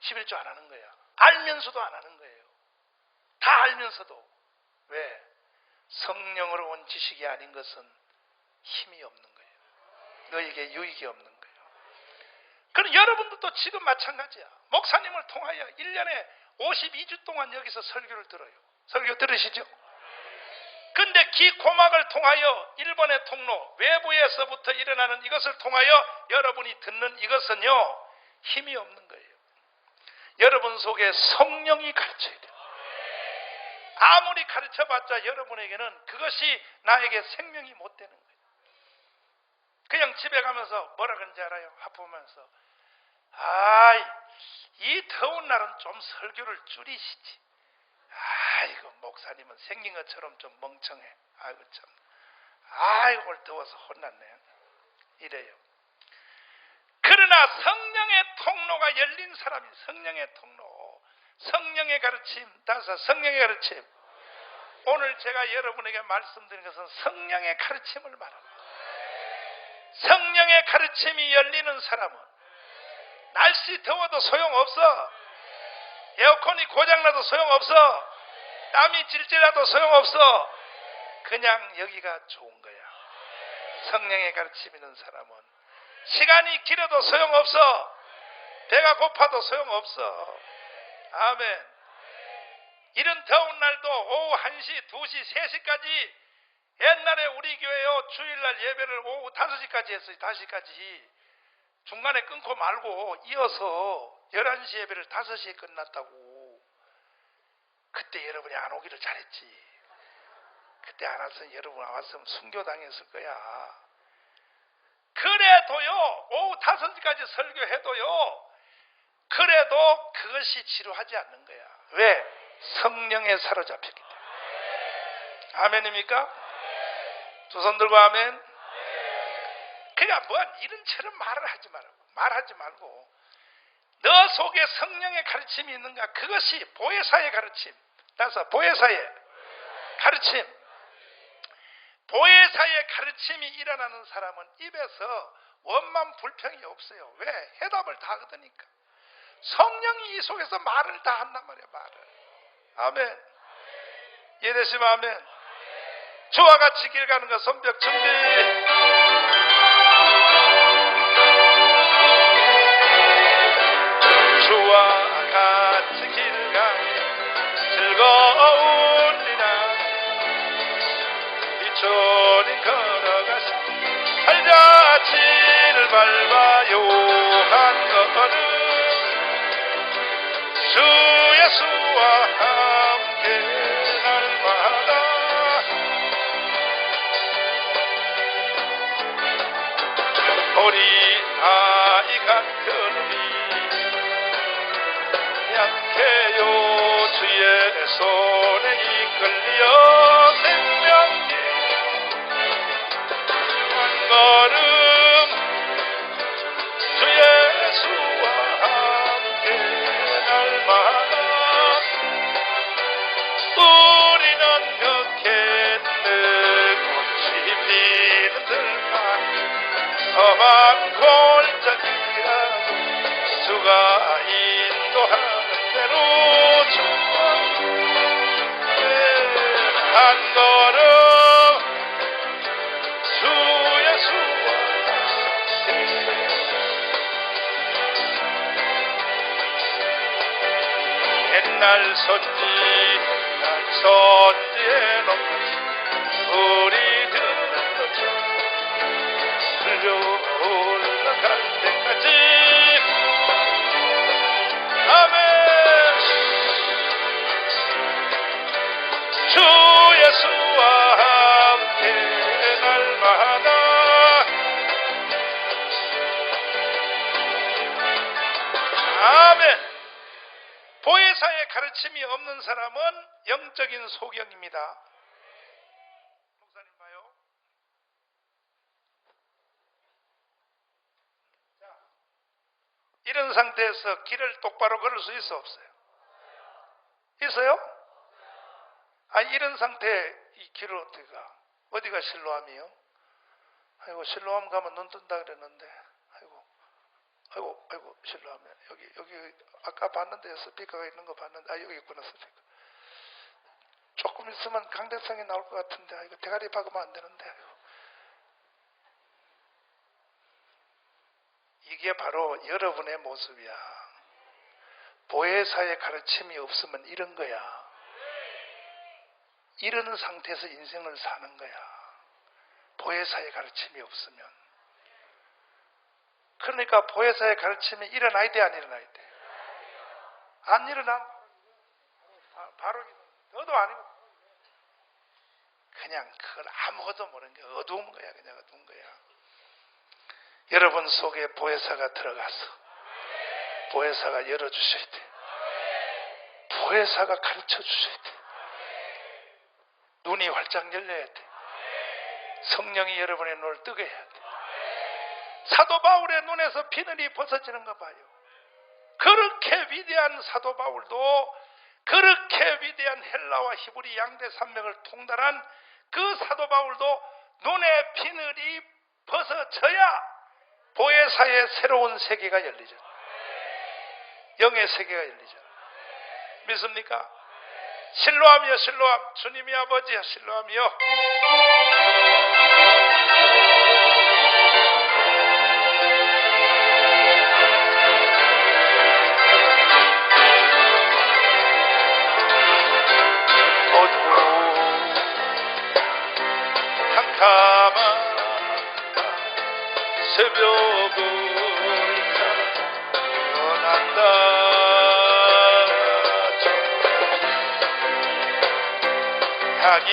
11조 안 하는 거야. 알면서도 안 하는 거예요. 다 알면서도. 왜? 성령으로 온 지식이 아닌 것은 힘이 없는 거예요. 너에게 유익이 없는 거예요. 그럼 여러분들도 지금 마찬가지야. 목사님을 통하여 1년에 52주 동안 여기서 설교를 들어요. 설교 들으시죠? 근데 기고막을 통하여 일본의 통로, 외부에서부터 일어나는 이것을 통하여 여러분이 듣는 이것은요, 힘이 없는 거예요. 여러분 속에 성령이 가르쳐야 돼요. 아무리 가르쳐봤자 여러분에게는 그것이 나에게 생명이 못 되는 거예요. 그냥 집에 가면서 뭐라 그런지 알아요? 하품하면서 이 더운 날은 좀 설교를 줄이시지. 아이고 목사님은 생긴 것처럼 좀 멍청해. 아이고 참. 아이고 오늘 더워서 혼났네. 이래요. 그러나 성령의 통로가 열린 사람이 성령의 통로, 성령의 가르침, 따라서 성령의 가르침. 오늘 제가 여러분에게 말씀드린 것은 성령의 가르침을 말합니다. 성령의 가르침이 열리는 사람은 날씨 더워도 소용없어. 에어컨이 고장나도 소용없어. 땀이 질질나도 소용없어. 그냥 여기가 좋은 거야. 성령의 가르침 있는 사람은 시간이 길어도 소용없어. 배가 고파도 소용없어. 아멘. 이런 더운 날도 오후 1시, 2시, 3시까지 옛날에 우리 교회요 주일날 예배를 오후 5시까지 했어요. 5시까지. 중간에 끊고 말고 이어서 11시 예배를 5시에 끝났다고. 그때 여러분이 안 오기를 잘했지. 그때 안 왔으면 여러분 안 왔으면 순교당했을 거야. 그래도요 오후 5시까지 설교해도요 그래도 그것이 지루하지 않는 거야. 왜? 성령에 사로잡혔기 때문에. 아멘입니까? 두 손 들고 아멘. 그러니까 뭐 이런처럼 말하지 말고 너 속에 성령의 가르침이 있는가? 그것이 보혜사의 가르침. 따라서 보혜사의 가르침. 보혜사의 가르침이 일어나는 사람은 입에서 원만 불평이 없어요. 왜? 해답을 다 하거니까. 성령이 이 속에서 말을 다 한단 말이야. 말을. 아멘. 이해되시면 아멘. 주와 같이 길 가는 것 손뼉 준비. 주와 같이 길 가는 즐거운 이날 비천이 걸어가시 팔자치를 밟아요 한 걸음 주 예수와 함께 날마다 어린아이 같은 우리 약해요 주의 손에 이끌려 생명길 한 걸음 주 예수와 함께 날마다 우리는 벽했는 꽃이 피는 들판 험한 골짜기라도 주가 인도하는 대로 주와 한 걸음 주 예수와 옛날 선지에 높은 우리들은 들려 올라갈 때까지 아멘. 주 예수와 함께 날마다 아멘. 보혜사의 가르침이 없는 사람은 영적인 소경입니다. 목사님 봐요. 자, 이런 상태에서 길을 똑바로 걸을 수 있어 없어요? 있어요? 아니 이런 상태에 이 길을 어떻게 가? 어디가 실로암이요? 아이고 실로암 가면 눈 뜬다 그랬는데 아이고 실로암에 여기 아까 봤는데 스피커가 있는 거 봤는데 여기 있구나 스피커. 조금 있으면 강대성이 나올 것 같은데 이거 대가리 박으면 안 되는데. 이게 바로 여러분의 모습이야. 보혜사의 가르침이 없으면 이런 거야. 이런 상태에서 인생을 사는 거야. 보혜사의 가르침이 없으면. 그러니까 보혜사의 가르침이 일어나야 돼, 안 일어나야 돼? 안 일어나면 바로 너도 아니고 그냥 그걸 아무것도 모르는 게 어두운 거야. 그냥 어두운 거야. 여러분 속에 보혜사가 들어가서 보혜사가 열어주셔야 돼. 보혜사가 가르쳐 주셔야 돼. 눈이 활짝 열려야 돼. 성령이 여러분의 눈을 뜨게 해야 돼. 사도 바울의 눈에서 비늘이 벗어지는 거 봐요. 그렇게 위대한 사도 바울도, 그렇게 위대한 헬라와 히브리 양대 산맥을 통달한 그 사도 바울도 눈에 비늘이 벗어져야 보혜사의 새로운 세계가 열리죠. 영의 세계가 열리죠. 믿습니까? 실로암이여 실로암, 주님이 아버지여 실로암이여. 캄캄한 새벽을 떠난다. 닭이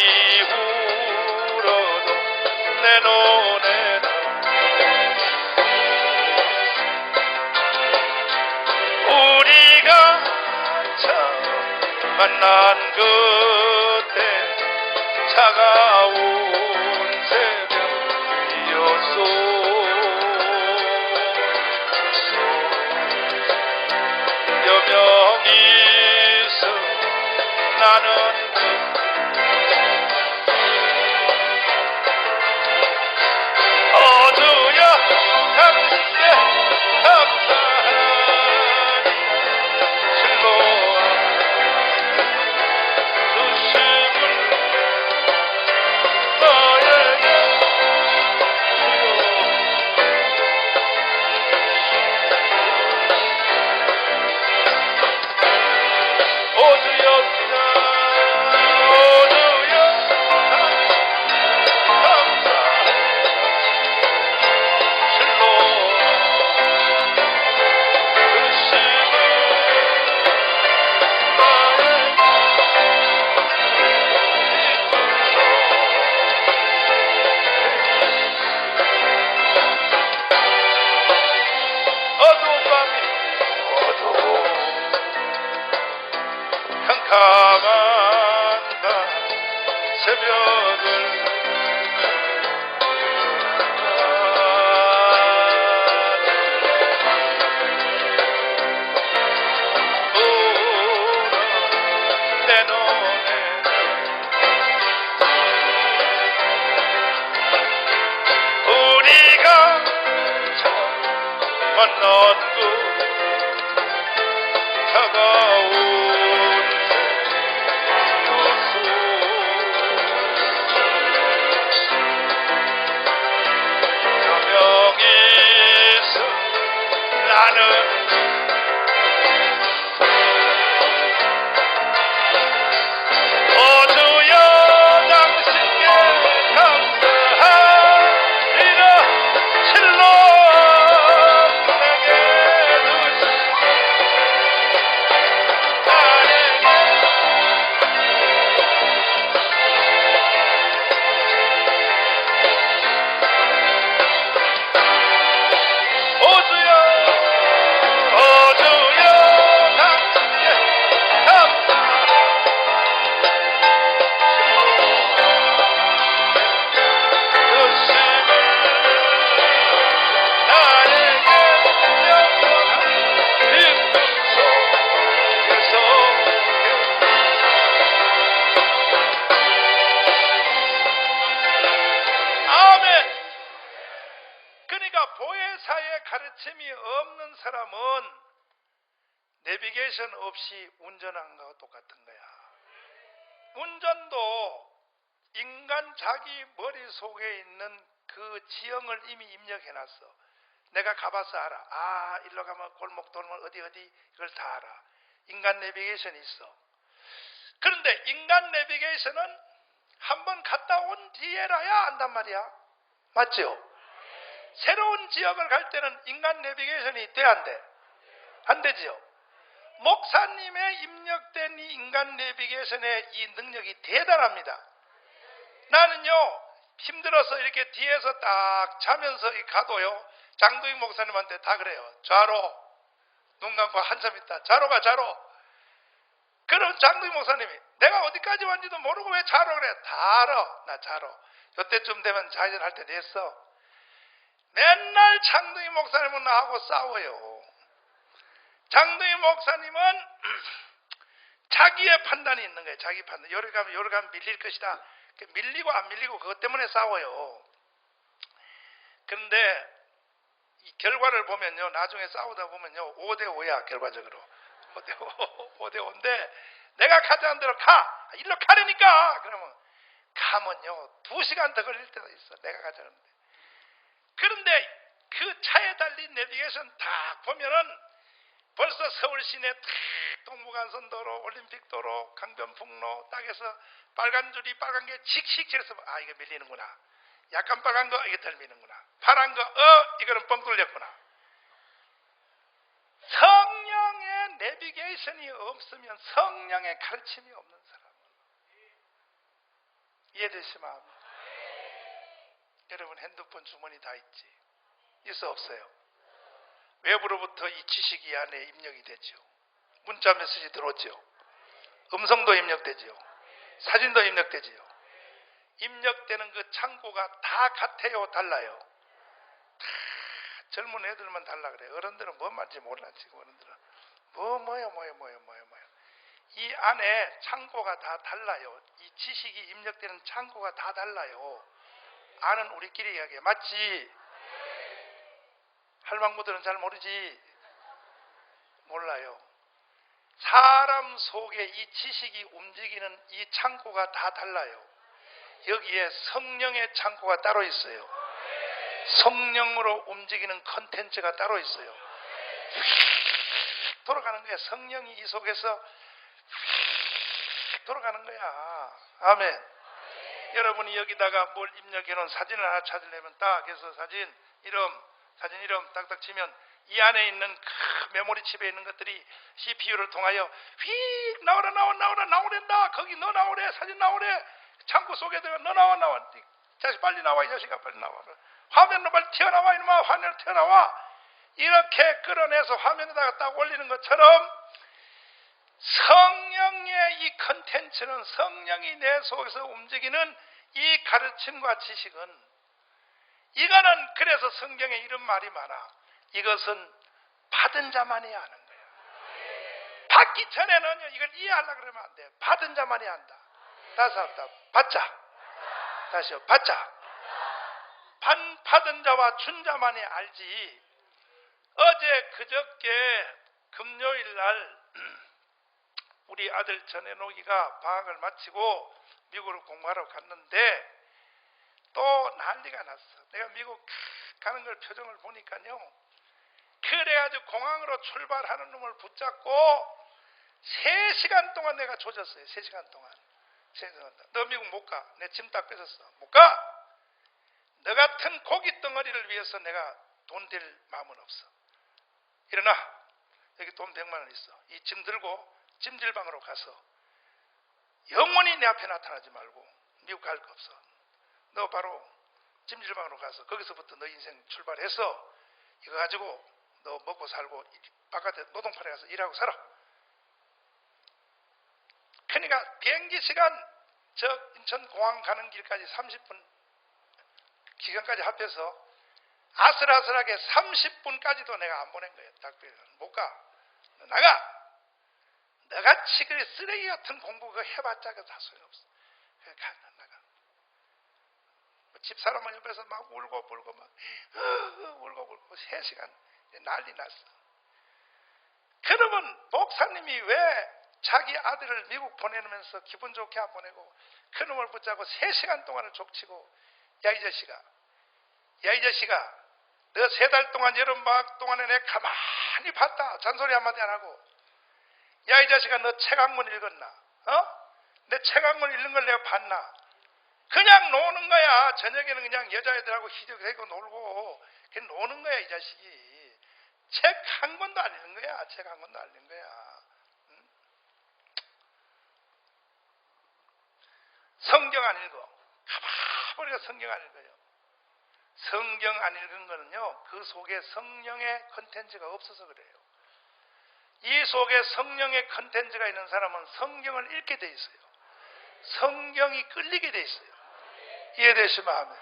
울어도 내 눈에는 우리가 처음 만난 그때 차가운 새벽이었소. 여명이서 나는 어두야 당신의 감사하니 실로와 주심을 너에게 어두였다 어두야 감사 캄캄한 밤 새벽을 내 눈에 우리가 처음 만난 그 차가운 나는 어두야 당신께 감사하리라. 실로암 내게 주신 나에게 어두야 당신께 감사하심을 나에게 영원한 기쁨 속에서 아멘. 그러니까 보혜사의 가르침이 없는 사람은 내비게이션 없이 운전한 거와 똑같은 거야. 운전도 인간 자기 머릿속에 있는 그 지형을 이미 입력해놨어. 내가 가봐서 알아. 아, 일로 가면 골목 돌면 어디 이걸 다 알아. 인간 내비게이션이 있어. 그런데 인간 내비게이션은 한번 갔다 온 뒤에라야 안단 말이야. 맞죠? 새로운 지역을 갈 때는 인간 내비게이션이 돼, 안 돼? 안 되지요? 목사님의 입력된 이 인간 내비게이션의 이 능력이 대단합니다. 나는요, 힘들어서 이렇게 뒤에서 딱 자면서 가도요, 장도익 목사님한테 다 그래요. 좌로 눈 감고 한참 있다. 자러 가, 자러. 그럼 장로님 목사님이 내가 어디까지 왔는지도 모르고 왜 자러 그래? 다 알아. 나 자러. 이때쯤 되면 자연할 때 됐어. 맨날 장로님 목사님은 나하고 싸워요. 장로님 목사님은 자기의 판단이 있는 거예요. 자기 판단. 요리 가면 밀릴 것이다. 밀리고 안 밀리고 그것 때문에 싸워요. 그런데 이 결과를 보면요. 나중에 싸우다 보면요. 5대5야 결과적으로. 5대5인데 내가 가자는 대로 가. 일로 가려니까. 그러면 가면요. 2시간 더 걸릴 때도 있어. 내가 가자는데. 그런데 그 차에 달린 내비게이션 딱 보면은 벌써 서울 시내 동부간선도로, 올림픽도로, 강변북로 딱에서 빨간 줄이 빨간 게 칙칙해서 아 이거 밀리는구나. 약간 빨간 거 이게 덜 미는구나. 파란 거 이거는 뻥 뚫렸구나. 성령의 내비게이션이 없으면 성령의 가르침이 없는 사람은 이해되시면 여러분 핸드폰 주머니 다 있지? 있어 없어요? 외부로부터 이 지식이 안에 입력이 되죠. 문자 메시지 들어오죠. 음성도 입력되죠. 사진도 입력되지요. 입력되는 그 창고가 다 같아요, 달라요? 다 젊은 애들만 달라 그래. 어른들은 뭔 말인지 몰라. 지금 어른들은 뭐요. 이 안에 창고가 다 달라요. 이 지식이 입력되는 창고가 다 달라요. 아는 우리끼리 이야기해. 맞지? 할망구들은 잘 모르지? 몰라요. 사람 속에 이 지식이 움직이는 이 창고가 다 달라요. 여기에 성령의 창고가 따로 있어요. 성령으로 움직이는 컨텐츠가 따로 있어요. 돌아가는 거야. 성령이 이 속에서 돌아가는 거야. 아멘. 여러분이 여기다가 뭘 입력해 놓은 사진을 하나 찾으려면 딱 해서 사진 이름 딱딱 치면 이 안에 있는 그 메모리 칩에 있는 것들이 CPU를 통하여 휙 나오란다. 거기 너 나오래. 사진 나오래. 창고 속에 들어가 너 나와. 자식 빨리 나와. 이 자식아 빨리 나와. 화면으로 빨리 튀어나와. 이놈아 화면으로 튀어나와. 이렇게 끌어내서 화면에다가 딱 올리는 것처럼 성령의 이 컨텐츠는 성령이 내 속에서 움직이는 이 가르침과 지식은 이거는 그래서 성경에 이런 말이 많아. 이것은 받은 자만이 아는 거야. 받기 전에는 이걸 이해하려고 그러면 안 돼. 받은 자만이 안다. 다시 한번 받자. 다시요. 받자. 받은 자와 준 자만이 알지. 어제 그저께 금요일 날 우리 아들 전해놓기가 방학을 마치고 미국으로 공부하러 갔는데 또 난리가 났어. 내가 미국 가는 걸 표정을 보니까요. 그래가지고 공항으로 출발하는 놈을 붙잡고 3시간 동안 내가 조졌어요. 3시간 동안. 너 미국 못 가. 내 짐 딱 뺏었어. 못 가. 너 같은 고깃 덩어리를 위해서 내가 돈 댈 마음은 없어. 일어나. 여기 돈 100만 원 있어. 이 짐 들고 찜질방으로 가서 영원히 내 앞에 나타나지 말고 미국 갈 거 없어. 너 바로 찜질방으로 가서 거기서부터 너 인생 출발해서 이거 가지고 너 먹고 살고 바깥에 노동판에 가서 일하고 살아. 그러니까 비행기 시간 저 인천공항 가는 길까지 30분 기간까지 합해서 아슬아슬하게 30분까지도 내가 안 보낸 거예요. 딱 못 가. 너 나가. 너같이 그래 쓰레기 같은 공부 그거 해봤자 다 소용없어. 그래 가. 나가. 집사람은 옆에서 막 울고 막 울고 3시간 난리 났어. 그러면 목사님이 왜 자기 아들을 미국 보내면서 기분 좋게 안 보내고 그놈을 붙잡고 3시간 동안을 족치고 야 이 자식아 너 3달 동안 여름방학 동안에 내가 가만히 봤다. 잔소리 한마디 안 하고 야 이 자식아 너 책 한 권 읽었나? 내 책 한 권 읽는 걸 내가 봤나? 그냥 노는 거야. 저녁에는 그냥 여자애들하고 희적대고 놀고 그냥 노는 거야 이 자식이. 책 한 권도 안 읽는 거야. 책 한 권도 안 읽는 거야. 응? 성경 안 읽어. 가만히 성경 안 읽어요. 성경 안 읽은 거는요. 그 속에 성령의 컨텐츠가 없어서 그래요. 이 속에 성령의 컨텐츠가 있는 사람은 성경을 읽게 돼 있어요. 성경이 끌리게 돼 있어요. 이해되시면 하면.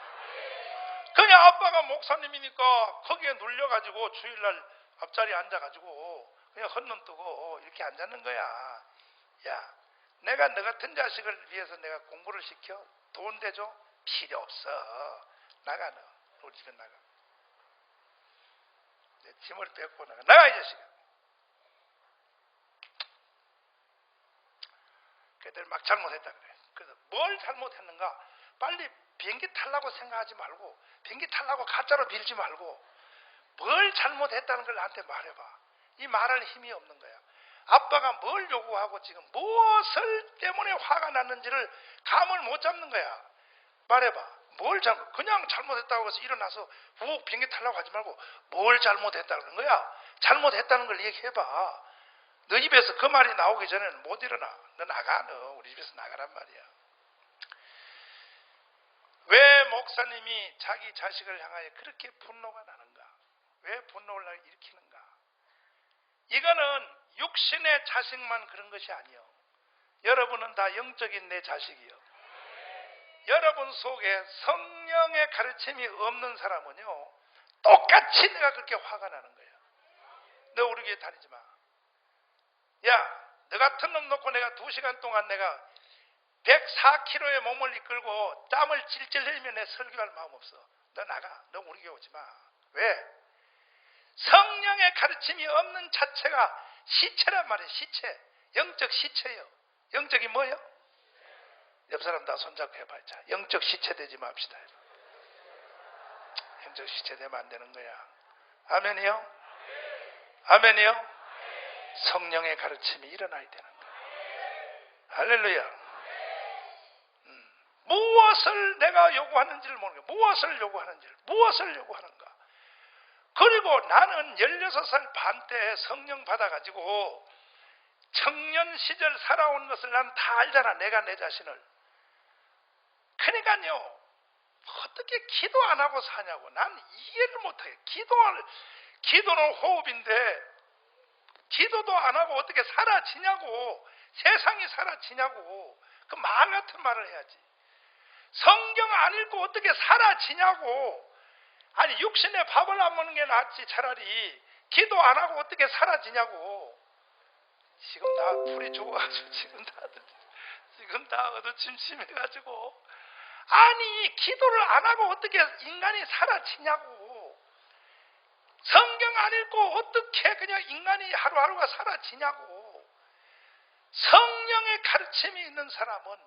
그냥 아빠가 목사님이니까 거기에 눌려가지고 주일날 앞자리에 앉아가지고 그냥 헌눈 뜨고 이렇게 앉았는 거야. 야, 내가 너 같은 자식을 위해서 내가 공부를 시켜? 돈 대줘? 필요 없어. 나가 너. 우리 집에 나가. 내 짐을 뺏고 나가. 나가 이 자식아. 그들 막 잘못했다 그래. 그래서 뭘 잘못했는가? 빨리 비행기 타려고 생각하지 말고 비행기 타려고 가짜로 빌지 말고 뭘 잘못했다는 걸 나한테 말해봐. 이 말할 힘이 없는 거야. 아빠가 뭘 요구하고 지금 무엇을 때문에 화가 났는지를 감을 못 잡는 거야. 말해봐. 뭘 잘못, 그냥 잘못했다고 해서 일어나서 훅 비행기 타려고 하지 말고 뭘 잘못했다는 거야. 잘못했다는 걸 얘기해봐. 너 입에서 그 말이 나오기 전에는 못 일어나. 너 나가. 너 우리 집에서 나가란 말이야. 왜 목사님이 자기 자식을 향하여 그렇게 분노가 나는가? 왜 분노를 일으키는가? 이거는 육신의 자식만 그런 것이 아니요. 여러분은 다 영적인 내 자식이요. 여러분 속에 성령의 가르침이 없는 사람은요, 똑같이 내가 그렇게 화가 나는 거예요. 너 우리 교회 다니지 마. 야, 너 같은 놈 놓고 내가 2시간 동안 내가 104kg의 몸을 이끌고 땀을 찔찔 흘리면 내 설교할 마음 없어. 너 나가. 너 우리 교회 오지 마. 왜? 성령의 가르침이 없는 자체가 시체란 말이에요. 시체. 영적 시체요. 영적이 뭐예요? 옆 사람 다 손잡고 해봐. 자, 영적 시체 되지 맙시다. 영적 시체 되면 안 되는 거야. 아멘이요? 아멘이요? 성령의 가르침이 일어나야 되는 거야. 할렐루야. 무엇을 내가 요구하는지를 모르는 거야. 무엇을 요구하는가. 그리고 나는 16살 반 때 성령 받아가지고 청년 시절 살아온 것을 난 다 알잖아. 내가 내 자신을. 그러니까요, 어떻게 기도 안 하고 사냐고. 난 이해를 못해. 기도는 호흡인데 기도도 안 하고 어떻게 사라지냐고. 세상이 사라지냐고. 그 말 같은 말을 해야지. 성경 안 읽고 어떻게 사라지냐고. 아니 육신의 밥을 안 먹는 게 낫지. 차라리 기도 안 하고 어떻게 사라지냐고. 지금 다 풀이 죽어가지고 지금 다 어두침침해가지고. 아니 기도를 안 하고 어떻게 인간이 사라지냐고. 성경 안 읽고 어떻게 그냥 인간이 하루하루가 사라지냐고. 성령의 가르침이 있는 사람은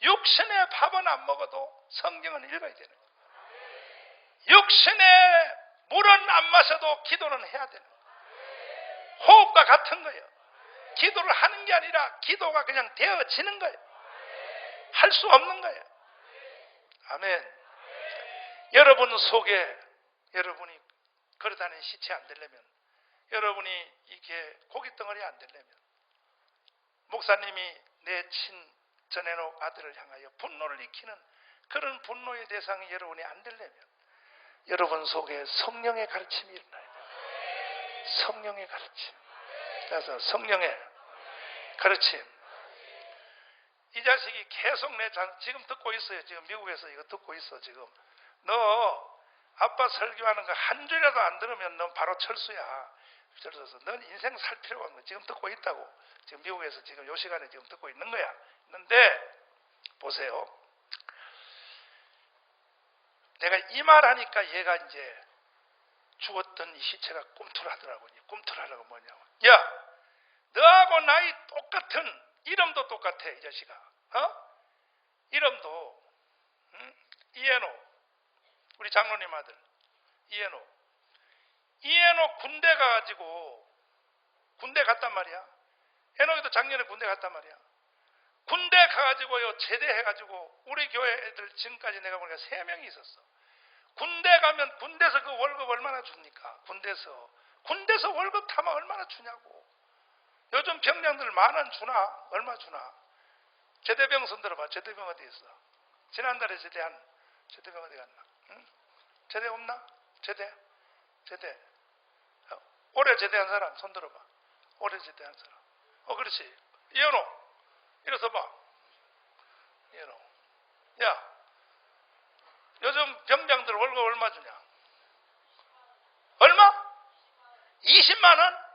육신의 밥은 안 먹어도 성경은 읽어야 되는 거예요. 육신의 물은 안 마셔도 기도는 해야 되는 거예요. 호흡과 같은 거예요. 기도를 하는 게 아니라 기도가 그냥 되어지는 거예요. 할 수 없는 거예요. 아멘. 여러분 속에 여러분이 걸어다니는 시체 안 되려면, 여러분이 이게 고깃덩어리 안 되려면, 목사님이 내 전해놓은 아들을 향하여 분노를 일으키는 그런 분노의 대상이 여러분이 안 되려면 여러분 속에 성령의 가르침이 일어나야 돼요. 성령의 가르침. 그래서 성령의 가르침. 이 자식이 계속 지금 듣고 있어요. 지금 미국에서 이거 듣고 있어. 지금 너 아빠 설교하는 거 한 줄이라도 안 들으면 넌 바로 철수야. 그래서 넌 인생 살 필요가 없는 거야. 지금 듣고 있다고. 지금 미국에서 지금 요 시간에 지금 듣고 있는 거야. 있는데 보세요. 내가 이 말하니까 얘가 이제 죽었던 이 시체가 꿈틀하더라고. 꿈틀하라고 뭐냐고. 야, 너하고 나이 똑같은, 이름도 똑같아 이 자식아. 이름도 이해노, 우리 장로님 아들 이해노 군대 가가지고 군대 갔단 말이야. 해노이도 작년에 군대 갔단 말이야. 군대 가가지고요 제대해가지고 우리 교회 애들 지금까지 내가 보니까 3명이 있었어. 군대 가면 군대에서 그 월급 얼마나 줍니까? 군대에서 월급 타면 얼마나 주냐고. 요즘 병장들 10,000원 주나? 얼마 주나? 제대병 손 들어봐. 제대병 어디 있어? 지난달에 제대병 어디 갔나? 응? 제대 없나? 제대. 올해 제대한 사람 손 들어봐. 오래 제대한 사람. 그렇지. 이현호, 일어서 봐. 이현호. 야, 요즘 병장들 월급 얼마 주냐? 얼마? 20만 원?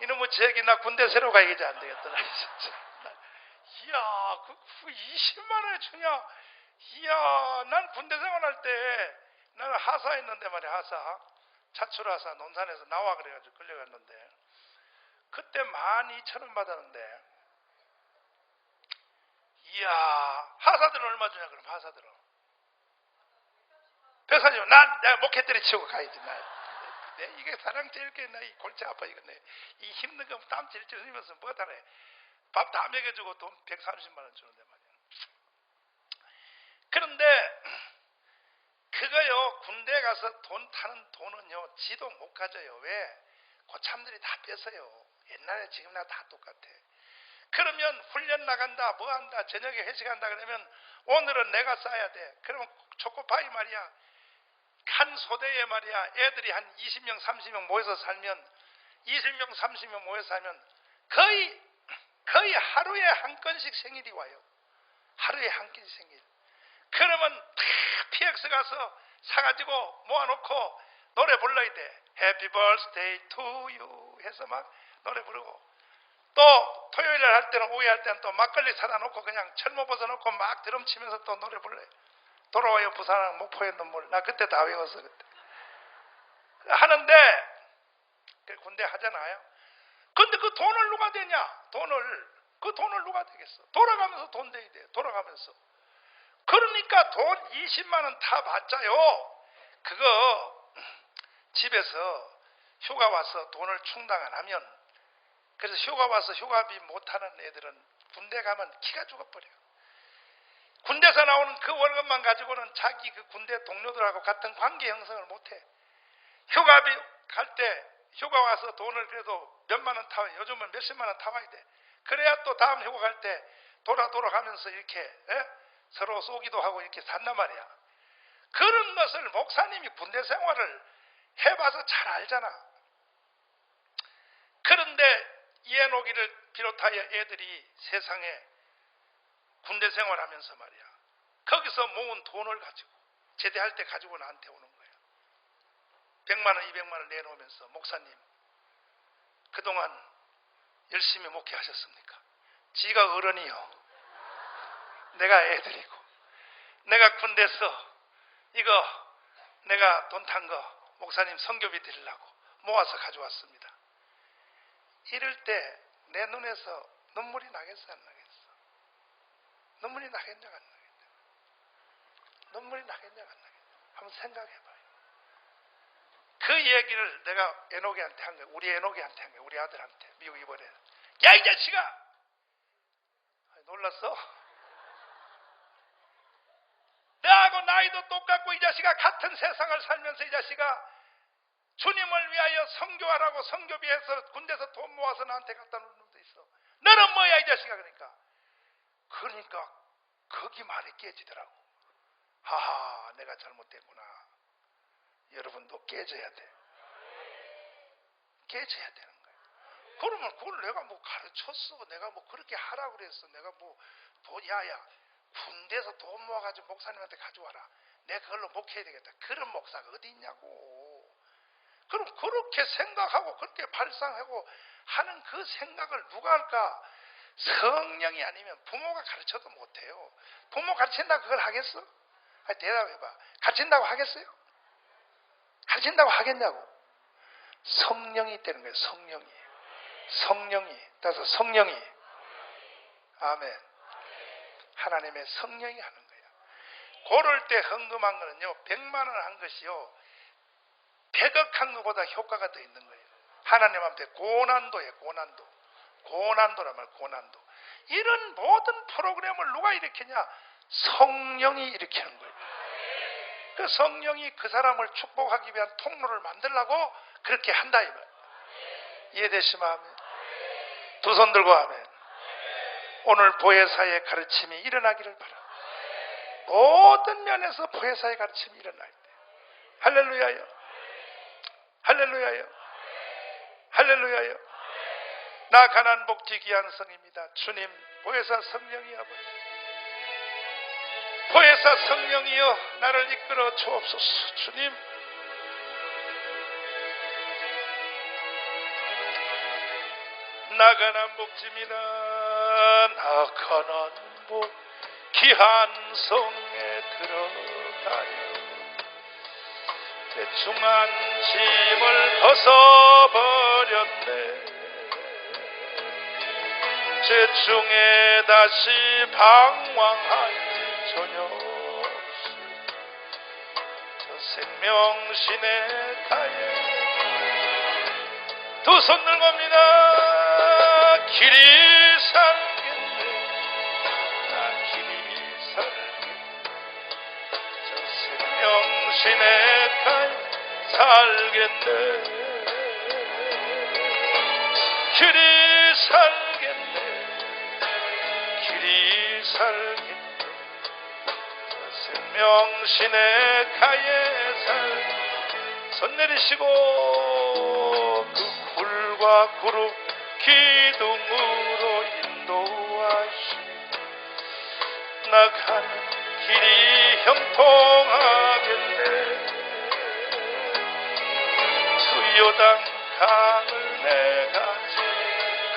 이놈의 제기 나 군대 새로 가야지 안 되겠더라. 진짜. 이야, 그 20만 원을 주냐? 이야, 난 군대 생활할 때 나는 하사했는데 말이야. 하사. 차출하사 논산에서 나와 그래가지고 끌려갔는데 그때 12,000원 받았는데 이야, 하사들은 얼마 주냐? 그럼 하사들은 130원. 내가 목회 때려치우고 가야지. 이게 사랑 제일 나 이 골치 아파 이거네. 이 힘든 거 땀 질질 흘리면서 뭐다 해. 밥 다 먹여주고 돈 130만 원 주는데 말이야. 그런데 그거요, 군대 가서 돈 타는 돈은요 지도 못 가져요. 왜? 고참들이 다 뺏어요. 옛날에 지금이나 다 똑같아. 그러면 훈련 나간다 뭐 한다 저녁에 회식한다 그러면 오늘은 내가 싸야 돼. 그러면 초코파이 말이야, 한 소대에 말이야 애들이 한 20명 30명 모여서 살면 20명 30명 모여서 살면 거의 하루에 한 건씩 생일이 와요. 하루에 한 건씩 생일. 그러면 PX 가서 사가지고 모아놓고 노래 불러야 돼. Happy birthday to you 해서 막 노래 부르고, 또 토요일에 할 때는 오후에 할 때는 또 막걸리 사다 놓고 그냥 철모 벗어놓고 막 드럼 치면서 또 노래 불러요. 돌아와요 부산 목포의 눈물. 나 그때 다 외웠어. 그때 하는데 군대 하잖아요. 근데 그 돈을 누가 되냐? 그 돈을 누가 되겠어? 돌아가면서 돈 대야 돼. 돌아가면서. 그러니까 돈 20만 원 타봤자요, 그거 집에서 휴가 와서 돈을 충당 안 하면, 그래서 휴가 와서 휴가비 못하는 애들은 군대 가면 기가 죽어버려요. 군대에서 나오는 그 월급만 가지고는 자기 그 군대 동료들하고 같은 관계 형성을 못해. 휴가비 갈 때 휴가 와서 돈을 그래도 몇만 원 타와, 요즘은 몇십만 원 타와야 돼. 그래야 또 다음 휴가 갈 때 돌아가면서 이렇게 서로 쏘기도 하고 이렇게 산단 말이야. 그런 것을 목사님이 군대 생활을 해봐서 잘 알잖아. 그런데 이해노기를 비롯하여 애들이 세상에 군대 생활하면서 말이야, 거기서 모은 돈을 가지고 제대할 때 가지고 나한테 오는 거야. 100만 원 200만 원 내놓으면서, 목사님 그동안 열심히 목회하셨습니까? 지가 어른이요, 내가 애들이고, 내가 군대에서 이거 내가 돈 탄 거 목사님 선교비 드리려고 모아서 가져왔습니다. 이럴 때 내 눈에서 눈물이 나겠어 안 나겠어? 눈물이 나겠냐 안 나겠냐? 눈물이 나겠냐 안 나겠냐? 한번 생각해봐요. 그 얘기를 내가 에녹이한테 한 거야. 우리 에녹이한테 한 거야. 우리 아들한테. 미국 이번에. 야, 이 자식아! 놀랐어? 나하고 나이도 똑같고 이 자식아 같은 세상을 살면서 이 자식아 주님을 위하여 선교하라고 선교비해서 군대에서 돈 모아서 나한테 갖다 놓는 놈도 있어. 너는 뭐야 이 자식아. 그러니까 거기 말이 깨지더라고. 하하, 내가 잘못됐구나. 여러분도 깨져야 돼. 깨져야 되는 거야. 그러면 그걸 내가 뭐 가르쳤어, 내가 뭐 그렇게 하라고 그랬어, 내가 뭐 야야 군대에서 돈 모아가지고 목사님한테 가져와라, 내가 그걸로 목회해야 되겠다, 그런 목사가 어디 있냐고. 그럼 그렇게 생각하고 그렇게 발상하고 하는 그 생각을 누가 할까? 성령이 아니면 부모가 가르쳐도 못해요. 부모 가르친다고 그걸 하겠어? 아니, 대답해봐. 가르친다고 하겠어요? 가르친다고 하겠냐고. 성령이 있다는 거예요. 성령이. 따라서 성령이. 아멘. 하나님의 성령이 하는 거예요. 고를 때 헌금한 거는요, 100만 원 한 것이요 100억 한 것보다 효과가 더 있는 거예요. 하나님한테 고난도예요. 고난도란 말, 고난도. 이런 모든 프로그램을 누가 일으키냐? 성령이 일으키는 거예요. 그 성령이 그 사람을 축복하기 위한 통로를 만들려고 그렇게 한다 이 말. 이해되시면 아멘. 두 손 들고 아멘. 오늘 보혜사의 가르침이 일어나기를 바라. 모든 면에서 보혜사의 가르침이 일어날 때. 할렐루야요. 할렐루야요. 할렐루야요. 나 가난복지 귀한성입니다. 주님, 보혜사 성령이 아버지, 보혜사 성령이여 나를 이끌어 주옵소서. 주님, 나 가난복지입니다. 나 가난복 귀한 성에 들어가요. 대충한 짐을 벗어버렸네. 제 중에 다시 방황할 전혀 없이 저 생명신의 가에 두 손 들고입니다. 길이 살겠네. 나 길이 살겠네. 저 생명신의 가에 살겠네. 길이 살겠네. 길이 살겠네. 저 생명신의 가에 손 내리시고 그 굴과 구름 기둥으로 인도하시고 나 가는 길이 형통하겠네. 그 요단 강을 내가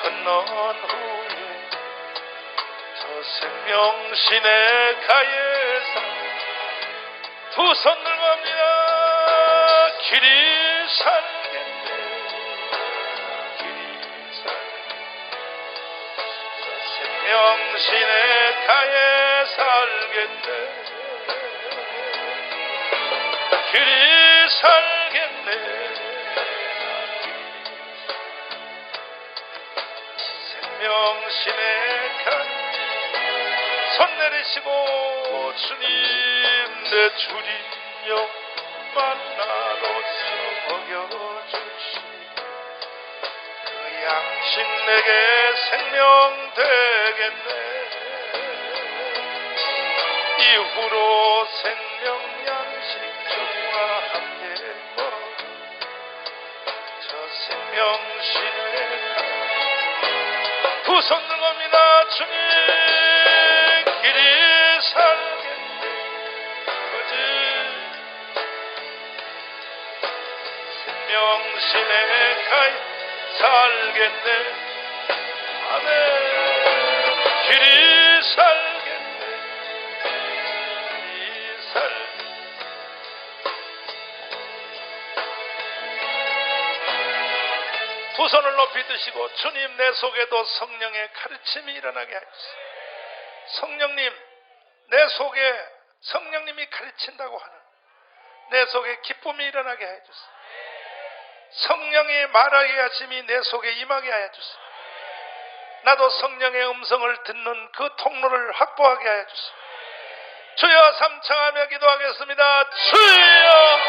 건넌 후에 저 생명신의 가에서 두 손 들고 합니다. 길이 살겠네. 길이 살겠네. 저 생명신의 가에 살겠네. 길이 살겠네. 생명신의 가에 손 내리시고 주님 내 주님여 만나로서 먹여주시 그 양식 내게 생명 되겠네. 이후로 생명 양식 주와 함께 먹어 저 생명신의 두 손 들고입니다. 주님 길이 살겠네. 생명신의 가에 살겠네. 아멘. 길이 살겠네. 길이 살겠네. 두 손을 높이 드시고 주님 내 속에도 성령의 가르침이 일어나게 하시옵소서. 성령님 내 속에 성령님이 가르친다고 하는 내 속에 기쁨이 일어나게 해주소서. 성령의 말하게 하심이 내 속에 임하게 하여주소서. 나도 성령의 음성을 듣는 그 통로를 확보하게 하여주소서. 주여 삼창하며 기도하겠습니다. 주여